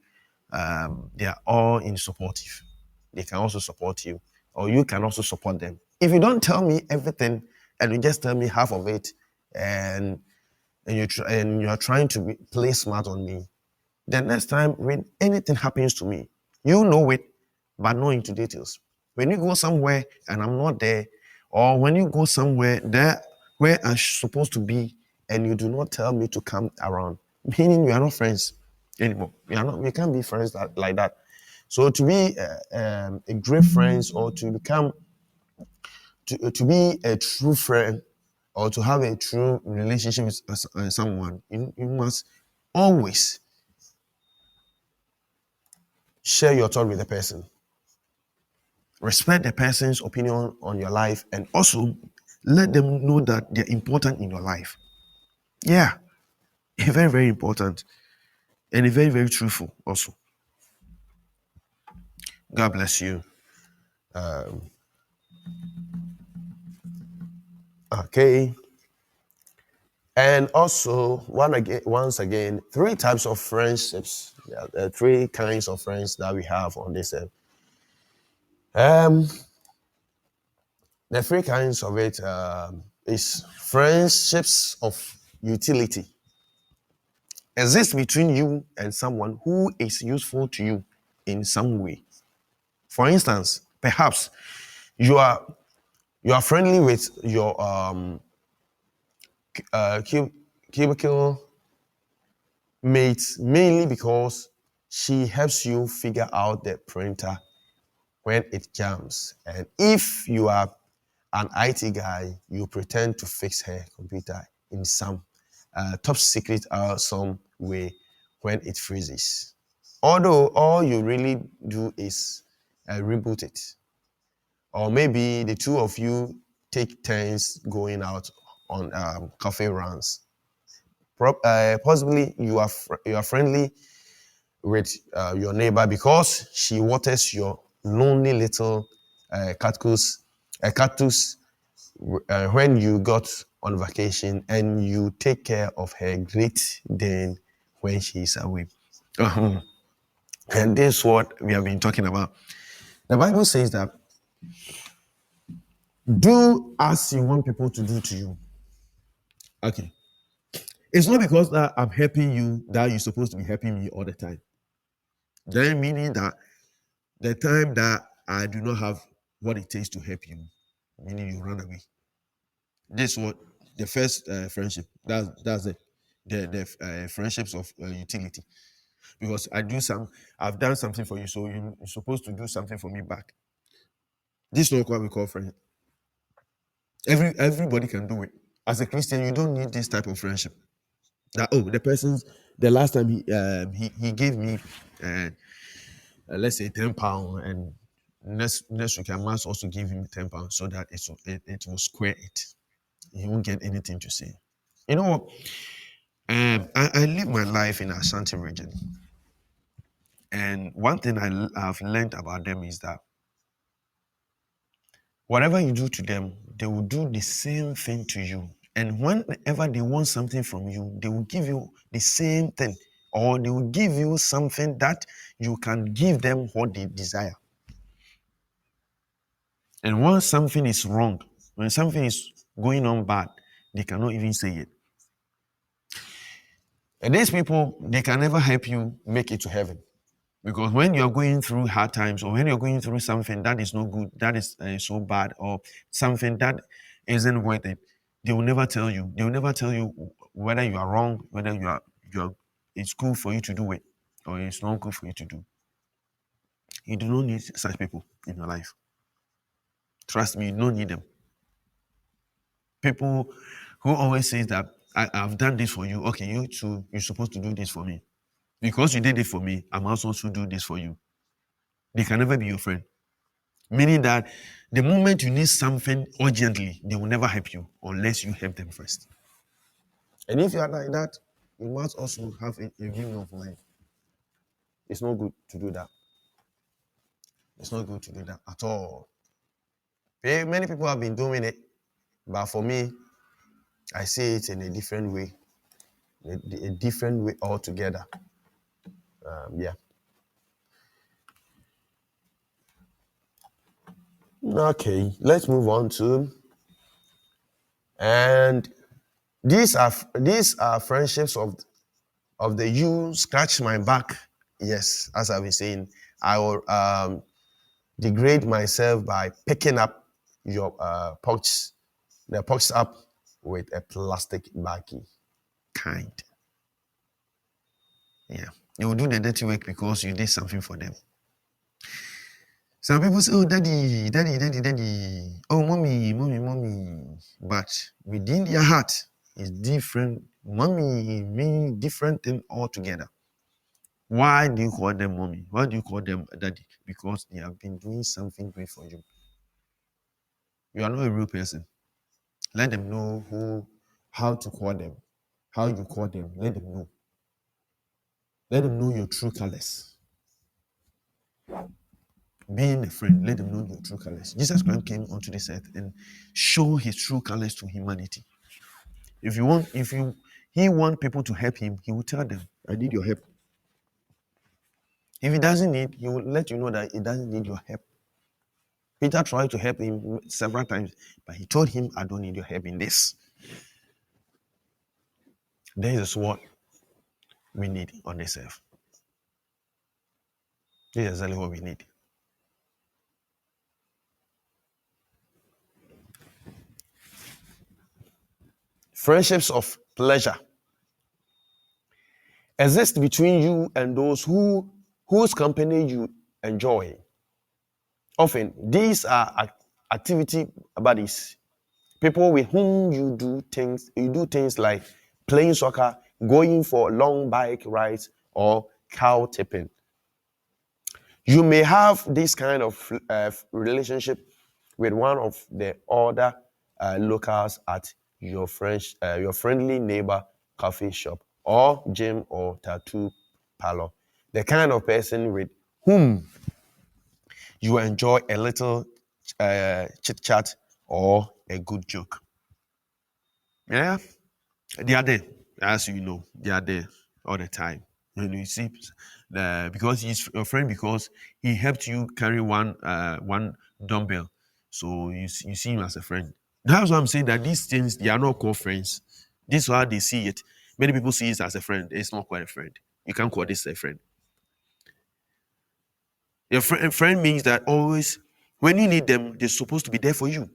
they are all in supportive. They can also support you, or you can also support them. If you don't tell me everything and you just tell me half of it, and you are trying to play smart on me, the next time when anything happens to me, you know it, but not into details. When you go somewhere and I'm not there, or when you go somewhere there where I'm supposed to be and you do not tell me to come around, meaning we are not friends anymore. We can't be friends like that. So to be a great friends, or to become to be a true friend, or to have a true relationship with someone, you must always share your thought with the person. Respect the person's opinion on your life, and also let them know that they're important in your life. Yeah, very, very important, and very, very truthful also. God bless you. Okay. And also, once again, three types of friendships. Yeah, there are three kinds of friends that we have on this earth. The three kinds of it is friendships of utility. Exist between you and someone who is useful to you in some way. For instance, perhaps you are friendly with your cubicle mate mainly because she helps you figure out the printer when it jams. And if you are an IT guy, you pretend to fix her computer in some top secret or some way when it freezes. Although all you really do is reboot it. Or maybe the two of you take turns going out on coffee runs. Possibly you are friendly with your neighbor because she waters your lonely little cactus when you got on vacation, and you take care of her Great Dane when she's away. Uh-huh. And this is what we have been talking about. The Bible says that do as you want people to do to you. Okay. It's not because that I'm helping you that you're supposed to be helping me all the time. Then meaning that the time that I do not have what it takes to help you, meaning you run away. This is what the first friendship. That's it. The friendships of utility. Because I've done something for you, so you're supposed to do something for me back. This is not what we call friend. Everybody can do it. As a Christian, you don't need this type of friendship. That the last time he gave me let's say £10, and next week I must also give him £10 so that it will square it. He won't get anything to say. You know what? I live my life in Ashanti region, and one thing I've learned about them is that whatever you do to them, they will do the same thing to you. And whenever they want something from you, they will give you the same thing, or they will give you something that you can give them what they desire. And once something is wrong, when something is going on bad, they cannot even say it. And these people, they can never help you make it to heaven. Because when you're going through hard times, or when you're going through something that is not good, that is so bad, or something that isn't worth it, they will never tell you. They will never tell you whether you are wrong, whether it's good for you to do it, or it's not good for you to do. You do not need such people in your life. Trust me, you don't need them. People who always say that I've done this for you. Okay, you too, you're supposed to do this for me. Because you did it for me, I'm also to do this for you. They can never be your friend. Meaning that the moment you need something urgently, they will never help you unless you help them first. And if you are like that, you must also have a view of life. It's not good to do that. It's not good to do that at all. Many people have been doing it, But for me, I see it in a different way, a different way altogether. Yeah. Okay, let's move on to, and these are friendships of the you scratch my back. Yes, as I've been saying, I will degrade myself by picking up your the pox up with a plastic baggie. Kind. Yeah. You will do the dirty work because you did something for them. Some people say, oh, daddy, daddy, daddy, daddy. Oh, mommy, mommy, mommy. But within their heart is different. Mommy means different thing altogether. Why do you call them mommy? Why do you call them daddy? Because they have been doing something great for you. You are not a real person. Let them know how to call them, how you call them. Let them know. Let them know your true colors. Being a friend, let them know your true colors. Jesus Christ came onto this earth and show his true colors to humanity. If he want people to help him, he will tell them, I need your help. If he doesn't need, he will let you know that he doesn't need your help. Peter tried to help him several times, but he told him, I don't need your help in this. This is what we need on this earth. This is exactly what we need. Friendships of pleasure exist between you and those whose company you enjoy. Often, these are activity buddies, people with whom you do things like playing soccer, going for long bike rides, or cow tipping. You may have this kind of relationship with one of the other locals at your friendly neighbor coffee shop or gym or tattoo parlor. The kind of person with whom you enjoy a little chit chat or a good joke. Yeah, they are there, as you know, they are there all the time. And you see, because he's your friend, because he helped you carry one dumbbell, so you see him as a friend. That's why I'm saying that these things, they are not called friends. This is how they see it. Many people see it as a friend. It's not quite a friend. You can't call this a friend. A friend means that always, when you need them, they're supposed to be there for you.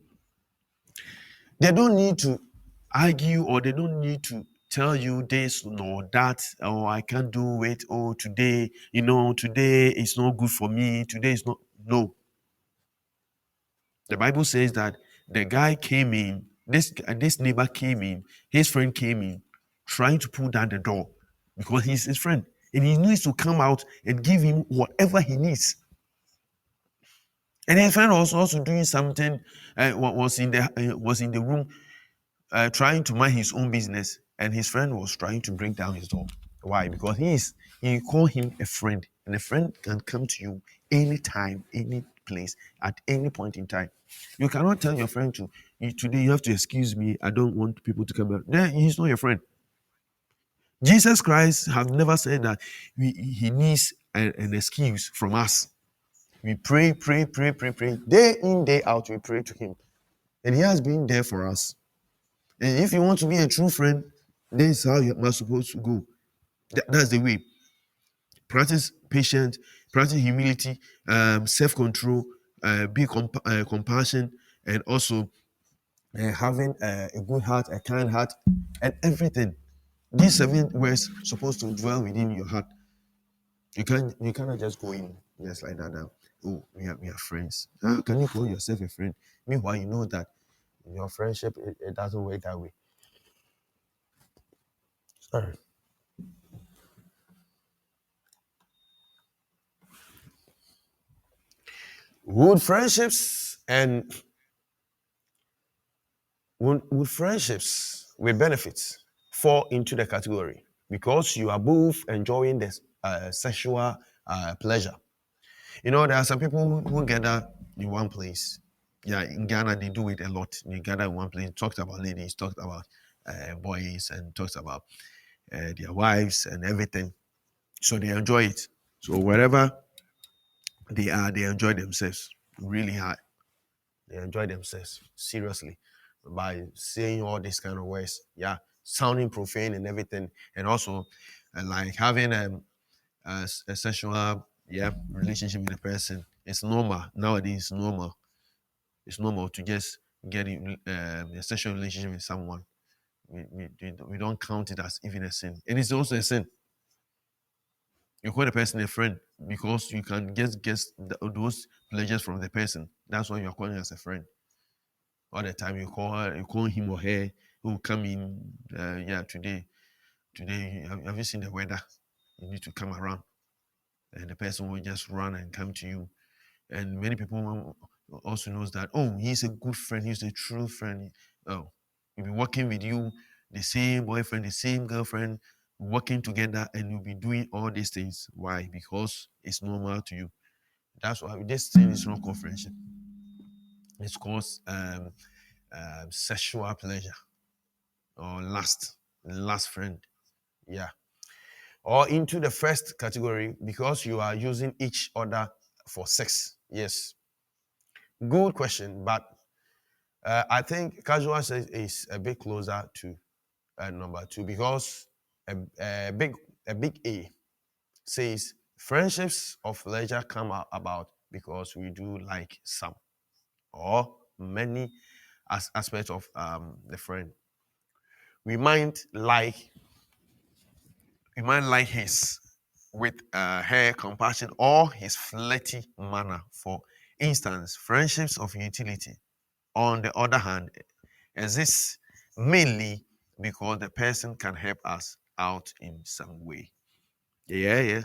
They don't need to argue, or they don't need to tell you this nor that. Oh, I can't do it. Oh, today, today is not good for me. Today is not. No. The Bible says that the guy came in, this neighbor came in, his friend came in, trying to pull down the door because he's his friend. And he needs to come out and give him whatever he needs. And his friend was also doing something, was in the room trying to mind his own business, and his friend was trying to break down his door. Why? Because you call him a friend, and a friend can come to you anytime, any place, at any point in time. You cannot tell your friend today you have to excuse me, I don't want people to come out. Then he's not your friend. Jesus Christ have never said that he needs an excuse from us. We pray. Day in, day out, we pray to him. And he has been there for us. And if you want to be a true friend, this is how you are supposed to go. That's the way. Practice patience, practice humility, self-control, be compassion, and also having a good heart, a kind heart, and everything. These 7 words supposed to dwell within your heart. You cannot just go in just like that now. Oh, we are friends. How can you call yourself a friend? Meanwhile, you know that in your friendship, it doesn't work that way. Sorry. Would friendships with benefits fall into the category because you are both enjoying the sexual pleasure? There are some people who gather in one place Yeah, in Ghana they do it a lot. You gather in one place, talked about ladies, talked about boys, and talked about their wives and everything. So they enjoy it. So wherever they are, they enjoy themselves really hard. They enjoy themselves seriously by saying all these kind of words. Yeah, sounding profane and everything, and also like having a sexual relationship with a person. It's normal nowadays. It's normal. It's normal to just get in a sexual relationship with someone. We don't count it as even a sin. And it's also a sin. You call the person a friend because you can just get those pleasures from the person. That's why you're calling as a friend. All the time you call him or her who will come in. Today, have you seen the weather? You need to come around, and the person will just run and come to you. And many people also knows that, oh, he's a good friend, he's a true friend. Oh, he'll be working with you, the same boyfriend, the same girlfriend, working together, and you'll be doing all these things. Why? Because it's normal to you. That's why this thing is not called friendship. It's called sexual pleasure or last friend. Yeah. Or into the first category because you are using each other for sex. Yes. Good question, but I think casual sex is a bit closer to number two because a big A says friendships of pleasure come about because we do like some or many aspects of the friend. We might like his with her compassion or his flirty manner. For instance, friendships of utility, on the other hand, exists mainly because the person can help us out in some way. Yeah.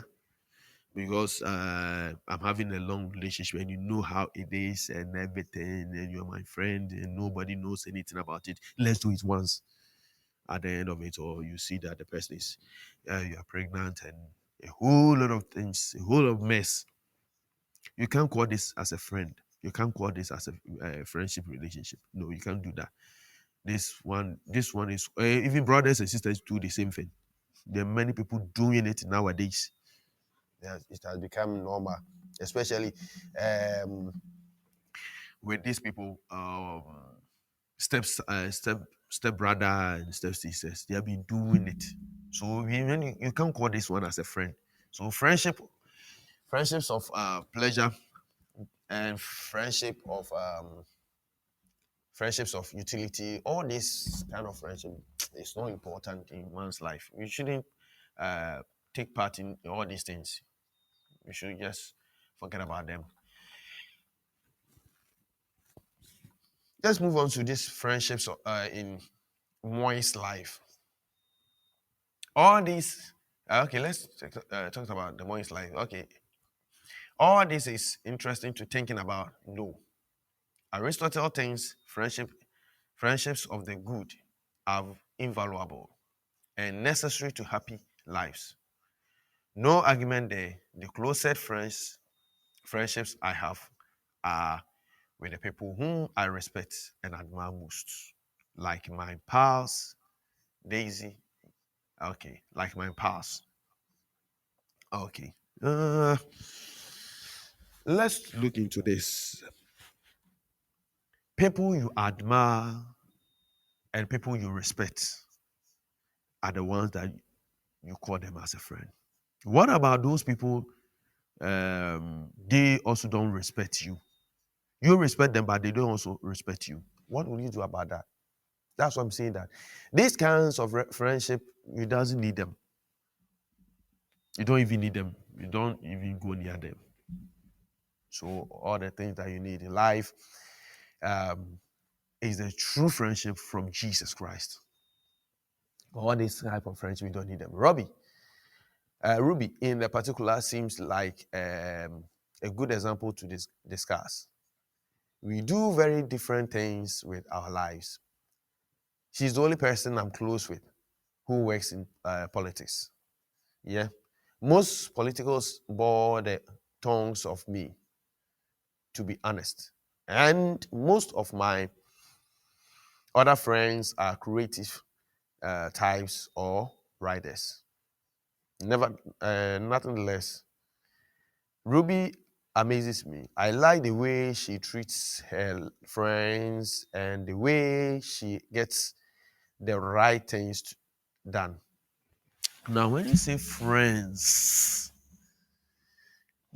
Because I'm having a long relationship and you know how it is and everything, and you're my friend and nobody knows anything about it. Let's do it once. At the end of it, or you see that the person is, you are pregnant and a whole lot of things, a whole lot of mess. You can't call this as a friend. You can't call this as a friendship relationship. No, you can't do that. This one is even brothers and sisters do the same thing. There are many people doing it nowadays. Yeah, it has become normal, especially with these people, step brother and step sisters. They have been doing it. So you can't call this one as a friend. So friendships of pleasure and friendships of utility, all this kind of friendship is not important in one's life. You shouldn't uh, take part in all these things. You should just forget about them. Let's move on to these friendships in one's life. All these, okay, let's talk about the one's life. Okay, all this is interesting to thinking about. No, Aristotle thinks friendships of the good are invaluable and necessary to happy lives. No argument there. The closest friendships I have are with the people whom I respect and admire most, like my pals, Daisy. Okay, like my pals. Okay. Let's look into this. People you admire and people you respect are the ones that you call them as a friend. What about those people? They also don't respect you. You respect them, but they don't also respect you. What will you do about that? That's what I'm saying. That these kinds of friendship, you doesn't need them. You don't even need them. You don't even go near them. So all the things that you need in life is a true friendship from Jesus Christ. All this type of friendship, we don't need them. Ruby, in particular, seems like a good example to discuss. We do very different things with our lives. She's the only person I'm close with who works in politics. Yeah. Most politicals bore the tongues of me, to be honest. And most of my other friends are creative types or writers. Never, nothing less. Ruby amazes me. I like the way she treats her friends and the way she gets the right things done. Now, when you say friends,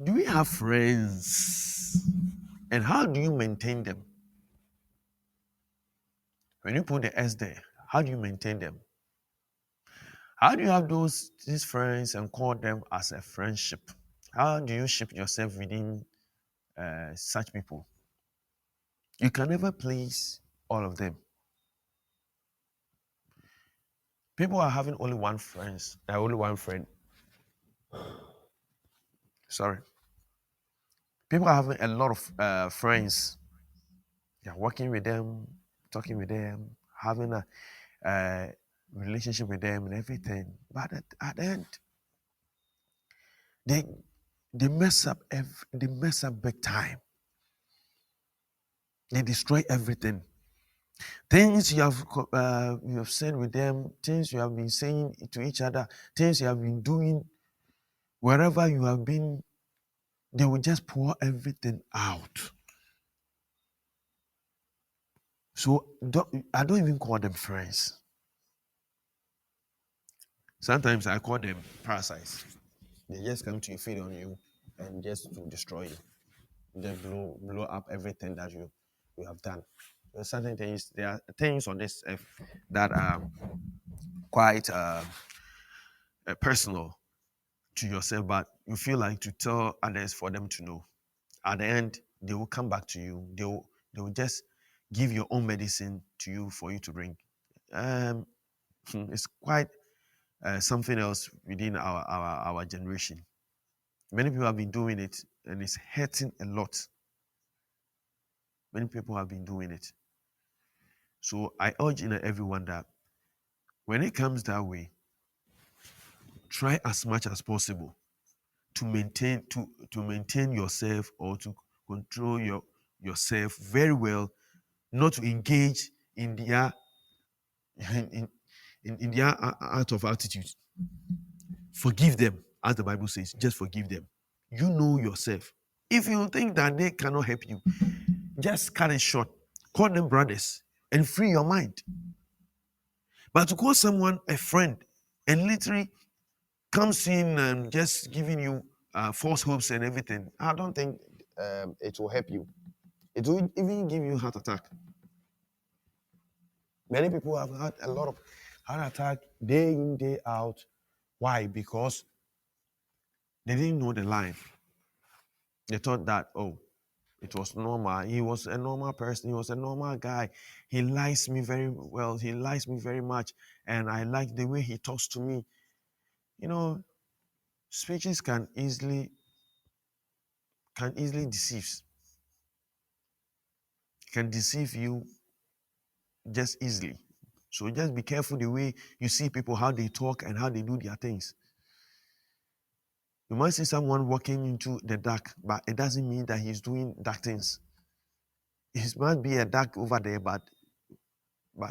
do we have friends? And how do you maintain them? When you put the S there, how do you maintain them? How do you have these friends and call them as a friendship? How do you ship yourself within such people? You can never please all of them. People are having only one friend. Sorry. People are having a lot of friends. They're working with them, talking with them, having a relationship with them and everything. But at the end, they they mess up they mess up big time. They destroy everything. Things you have said with them, things you have been saying to each other, things you have been doing, wherever you have been, they will just pour everything out. So I don't even call them friends. Sometimes I call them parasites. They just come to feed on you and just to destroy you. They blow up everything that you have done. There are things on this earth that are quite personal to yourself, but you feel like to tell others for them to know. At the end, they will come back to you. They will just give your own medicine to you for you to drink. It's quite something else within our generation. Many people have been doing it, and it's hurting a lot. Many people have been doing it. So I urge everyone that when it comes that way, try as much as possible to maintain yourself or to control yourself very well, not to engage in their in, in their out of attitude. Forgive them, as the Bible says. Just forgive them. You know yourself. If you think that they cannot help you, just cut it short. Call them brothers and free your mind. But to call someone a friend and literally comes in and just giving you false hopes and everything, I don't think it will help you. It will even give you heart attack. Many people have had a lot of heart attack day in, day out. Why? Because they didn't know the line. They thought that, oh, it was normal. He was a normal person. He was a normal guy. He likes me very well. He likes me very much. And I like the way he talks to me. You know, speeches can easily deceive. Can deceive you just easily. So just be careful the way you see people, how they talk and how they do their things. You might see someone walking into the dark, but it doesn't mean that he's doing dark things. It might be a dark over there, but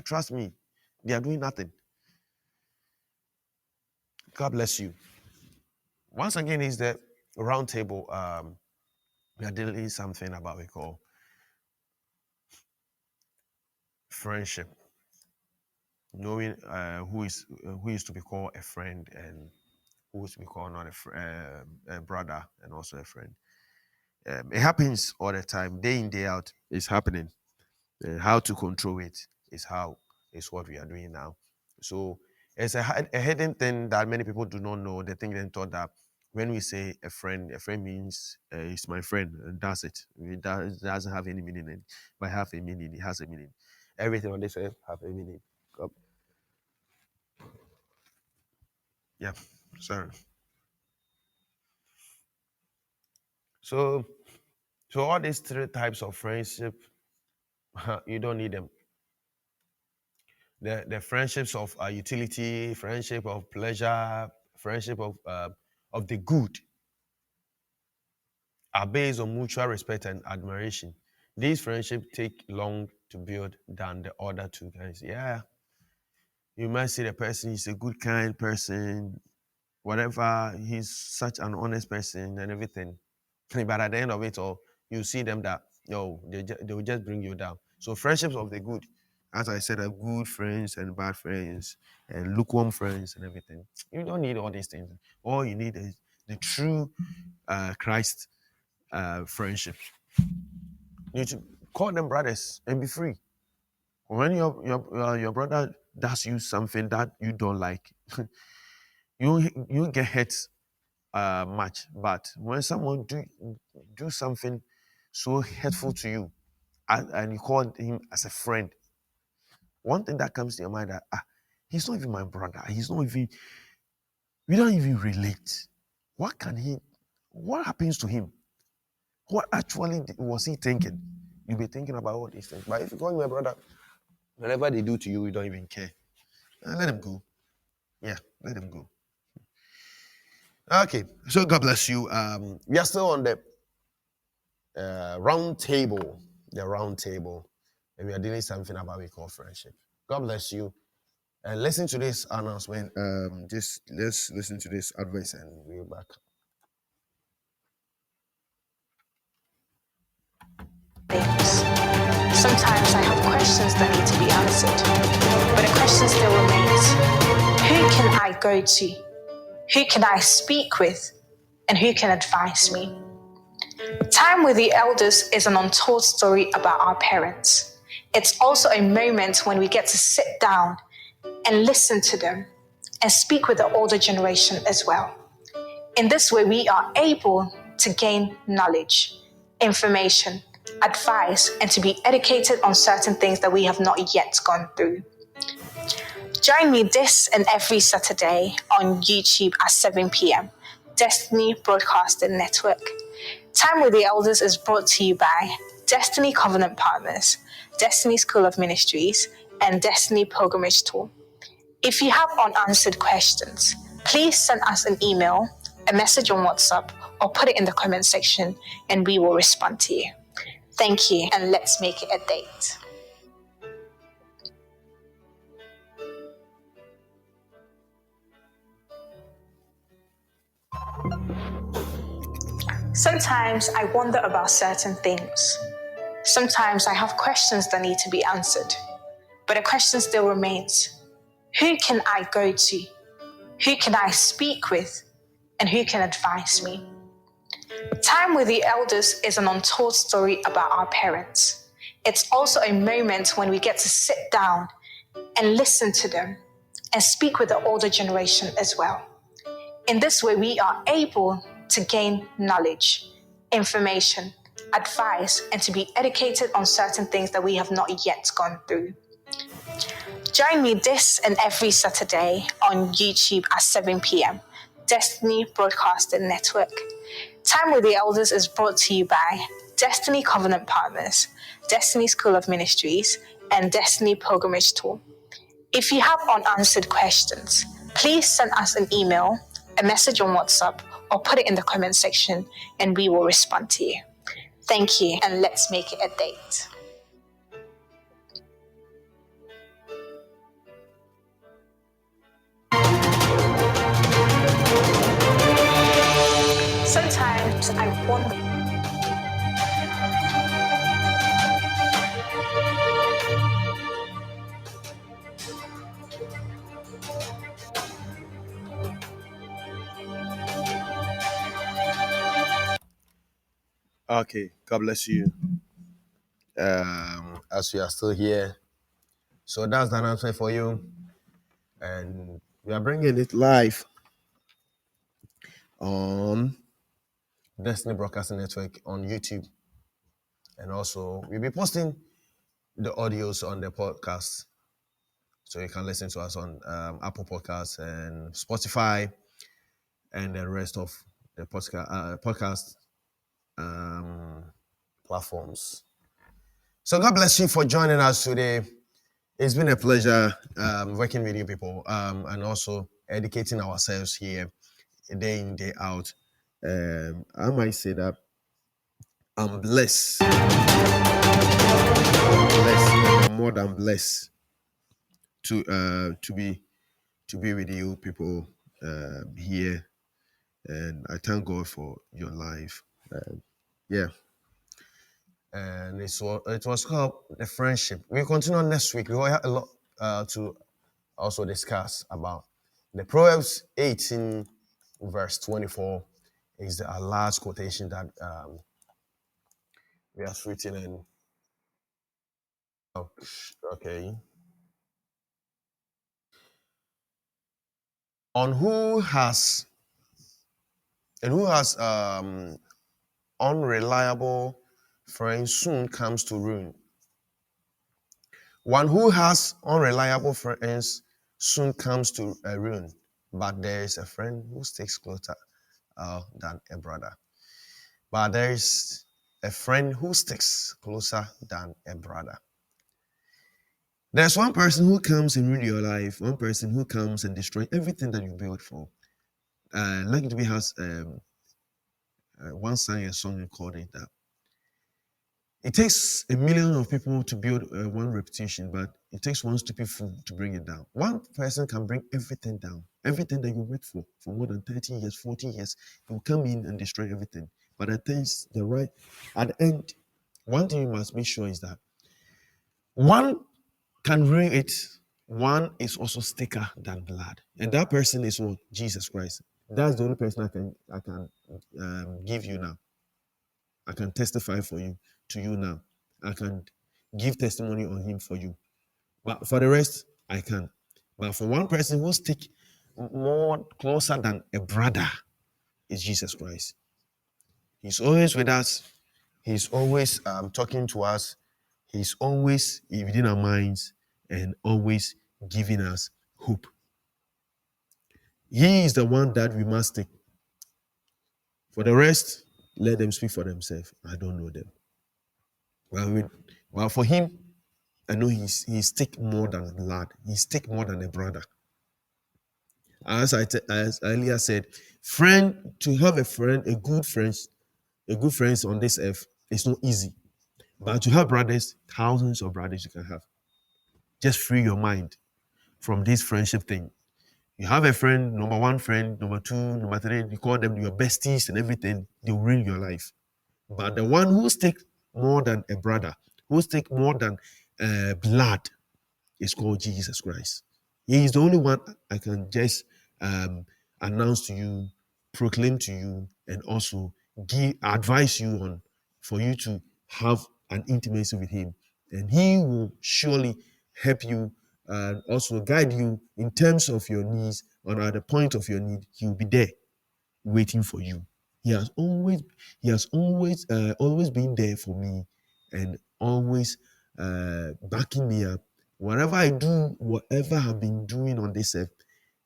trust me, they are doing nothing. God bless you. Once again, is the round table. We are dealing something about we call friendship. Knowing who is to be called a friend and who is to be called not a brother and also a friend. It happens all the time, day in, day out. It's happening. How to control it is what we are doing now. So it's a hidden thing that many people do not know. They think they thought that when we say a friend means it's my friend, and that's it. It doesn't have any meaning. But have a meaning. It has a meaning. Everything on this earth have a meaning. Yeah, sorry. So all these three types of friendship, you don't need them. The friendships of utility, friendship of pleasure, friendship of the good are based on mutual respect and admiration. These friendships take long to build than the other two guys. Yeah, you might see the person is a good, kind person, whatever. He's such an honest person and everything. But at the end of it all, you see them that they will just bring you down. So friendships of the good, as I said, are good friends and bad friends and lukewarm friends and everything. You don't need all these things. All you need is the true Christ friendship. You need to call them brothers and be free. When your brother does you something that you don't like, you get hurt much. But when someone do something so hurtful to you, and you call him as a friend, one thing that comes to your mind that he's not even my brother. He's not even. We don't even relate. What can he? What happens to him? What actually was he thinking? You'll be thinking about all these things. But if you call him my brother, whatever they do to you, you don't even care. Let him go. Yeah, let him go. Okay, so God bless you. We are still on the round table, and we are doing something about we call friendship. God bless you. And listen to this announcement. Just let's listen to this advice and we'll be back. Things. Sometimes I have questions that need to be answered, but the question still remains: who can I go to? Who can I speak with? And who can advise me? Time with the elders is an untold story about our parents. It's also a moment when we get to sit down and listen to them and speak with the older generation as well. In this way, we are able to gain knowledge, information, advice, and to be educated on certain things that we have not yet gone through. Join me this and every Saturday on YouTube at 7 p.m. Destiny Broadcasting Network. Time with the Elders is brought to you by Destiny Covenant Partners, Destiny School of Ministries, and Destiny Pilgrimage Tour. If you have unanswered questions, please send us an email, a message on WhatsApp, or put it in the comment section and we will respond to you. Thank you, and let's make it a date. Sometimes I wonder about certain things. Sometimes I have questions that need to be answered, but the question still remains: who can I go to? Who can I speak with? And who can advise me? Time with the elders is an untold story about our parents. It's also a moment when we get to sit down and listen to them and speak with the older generation as well. In this way, we are able to gain knowledge, information, advice, and to be educated on certain things that we have not yet gone through. Join me this and every Saturday on YouTube at 7 p.m. Destiny Broadcasting Network. Time with the Elders is brought to you by Destiny Covenant Partners, Destiny School of Ministries, and Destiny Pilgrimage Tour. If you have unanswered questions, please send us an email, a message on WhatsApp, or put it in the comment section and we will respond to you. Thank you, and let's make it a date. Sometimes I wonder. Okay, God bless you. As we are still here, so that's the announcement for you, and we are bringing it live on Destiny Broadcasting Network on YouTube, and also we'll be posting the audios on the podcast, so you can listen to us on Apple Podcasts and Spotify, and the rest of the podcast platforms. So God bless you for joining us today. It's been a pleasure working with you people, and also educating ourselves here day in, day out. I might say that I'm blessed blessed, more than blessed to be with you people here, and I thank God for your life. Yeah, and it was called the friendship. We continue next week. We will have a lot to also discuss about the Proverbs 18 verse 24 is our last quotation that we have written in. Okay. On who has unreliable friends soon comes to ruin. One who has unreliable friends soon comes to a ruin, but there is a friend who sticks closer than a brother. But there is a friend who sticks closer than a brother. There's one person who comes and ruin your life, one person who comes and destroys everything that you built for. Like we has one sang a song and called it that. It takes a million of people to build one reputation, but it takes one stupid fool to bring it down. One person can bring everything down, everything that you worked for more than 30 years, 40 years. He will come in and destroy everything. But at the end, one thing you must make sure is that one can ruin it. One is also thicker than blood, and that person is what? Jesus Christ. That's the only person I can give you now. I can testify to you now. I can give testimony on him for you. But for the rest, I can't. But for one person who stick more closer than a brother is Jesus Christ. He's always with us. He's always talking to us. He's always within our minds and always giving us hope. He is the one that we must take. For the rest, let them speak for themselves. I don't know them. Well, for him, I know he's stick more than blood. He's stick more than a brother. As I earlier said, to have a good friends on this earth, it's not easy. But to have brothers, thousands of brothers you can have. Just free your mind from this friendship thing. You have a friend, number one friend, number two, number three, you call them your besties and everything, they'll ruin your life. But the one who stick more than a brother, who stick more than blood, is called Jesus Christ. He is the only one I can just announce to you, proclaim to you, and also advise you on for you to have an intimacy with him. And he will surely help you and also guide you in terms of your needs, or at the point of your need. He will be there waiting for you. He has always been there for me and always backing me up. Whatever I do, whatever I've been doing on this earth,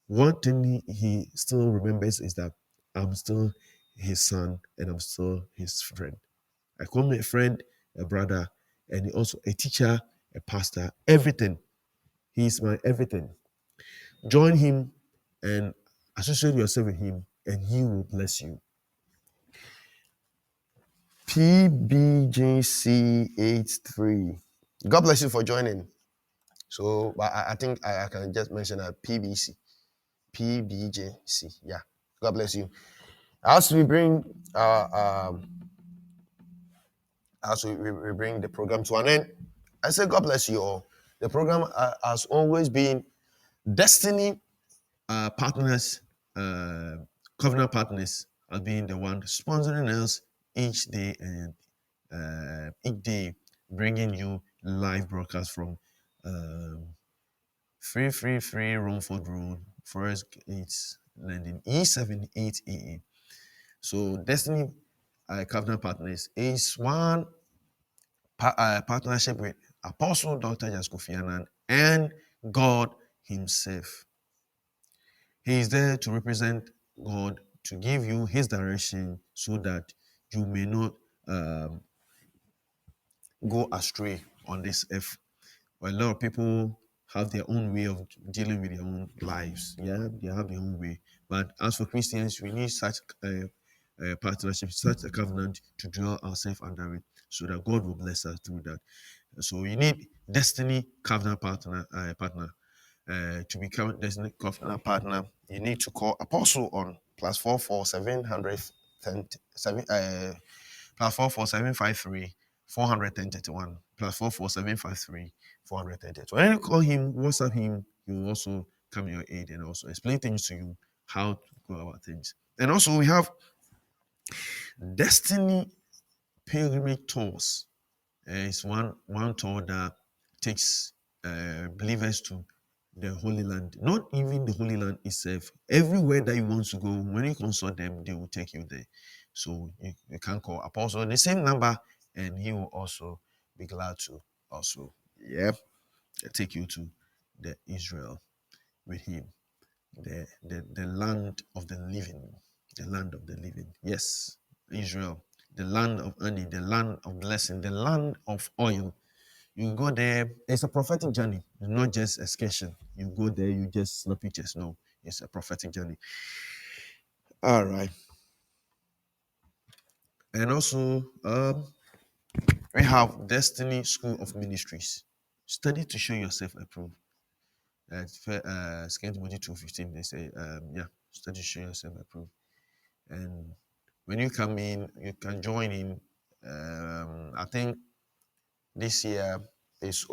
one thing he still remembers is that I'm still his son and I'm still his friend. I call him a friend, a brother, and also a teacher, a pastor, everything. He's my everything. Join him and associate yourself with him, and he will bless you. PBJC83. God bless you for joining. So, but I think I can just mention a PBC. PBJC. Yeah. God bless you. As we bring we bring the program to an end, I say God bless you all. The program has always been Destiny partners, covenant partners have been the one sponsoring us each day and each day bringing you live broadcast from 333 Romford Road, Forest Gates Landing, E78AA. So Destiny Covenant Partners is one partnership with Apostle Dr. Kofi Annan and God himself. He is there to represent God, to give you his direction so that you may not go astray on this earth. A lot of people have their own way of dealing with their own lives. Yeah, they have their own way. But as for Christians, we need such a partnership, such a covenant to draw ourselves under it so that God will bless us through that. So you need destiny covenant partner. To become destiny covenant partner, you need to call Apostle on +44 700 +44 753 410 +44 753 410. When you call him, WhatsApp him, he will also come your aid and also explain things to you, how to go about things. And also we have Destiny Pilgrimage Tours. It's one tour that takes believers to the Holy Land. Not even the Holy Land itself. Everywhere that you want to go, when you consult them, they will take you there. So you can call Apostle the same number, and he will also be glad to also take you to the Israel with him. The land of the living. The land of the living. Yes, Israel. The land of honey, the land of blessing, the land of oil. You go there, it's a prophetic journey. It's not just excursion. You go there, you just snap pictures. No, it's a prophetic journey. All right. And also, we have Destiny School of Ministries. Study to show yourself approved. 2 Timothy 2:15, they say, study to show yourself approved. And when you come in, you can join in. I think this year is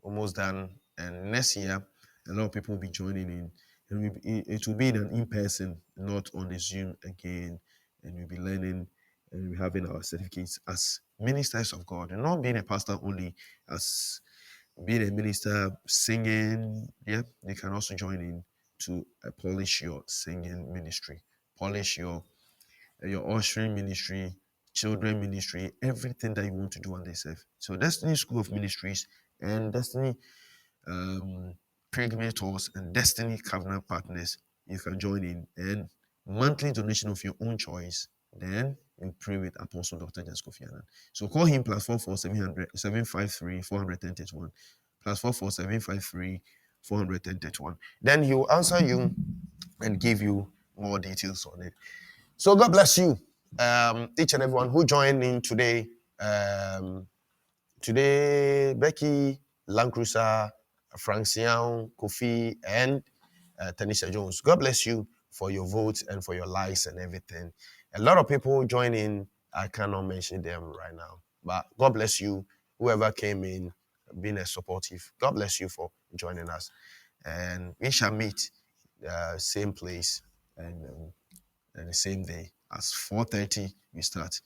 almost done, and next year a lot of people will be joining in, and it will be in person, not on the Zoom again, and we'll be learning and we're having our certificates as ministers of God, and not being a pastor only, as being a minister, singing. You can also join in to polish your singing ministry, polish your ushering ministry, children ministry, everything that you want to do on this earth. So Destiny School of Ministries and Destiny Pilgrimage Tours and Destiny Covenant Partners, you can join in, and monthly donation of your own choice. Then you pray with Apostle Dr. Jas Kofi Annan. So call him +44 753 410 +44 753 410. Then he will answer you and give you more details on it. So God bless you, each and everyone who joined in today. Today, Becky, Lancruiser, Francian, Kofi, and Tanisha Jones. God bless you for your votes and for your likes and everything. A lot of people join in. I cannot mention them right now, but God bless you, whoever came in, being a supportive. God bless you for joining us, and we shall meet same place and the same day as 4:30. We start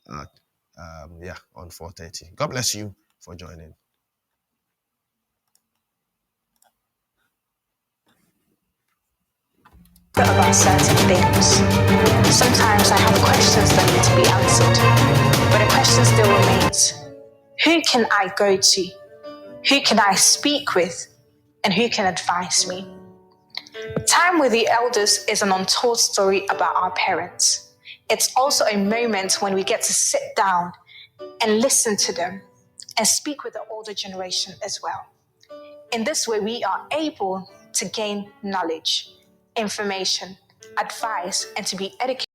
at on 4:30. God bless you for joining. About certain things. Sometimes I have questions that need to be answered, but the question still remains: who can I go to? Who can I speak with? And who can advise me? Time with the elders is an untold story about our parents. It's also a moment when we get to sit down and listen to them and speak with the older generation as well. In this way, we are able to gain knowledge, information, advice, and to be educated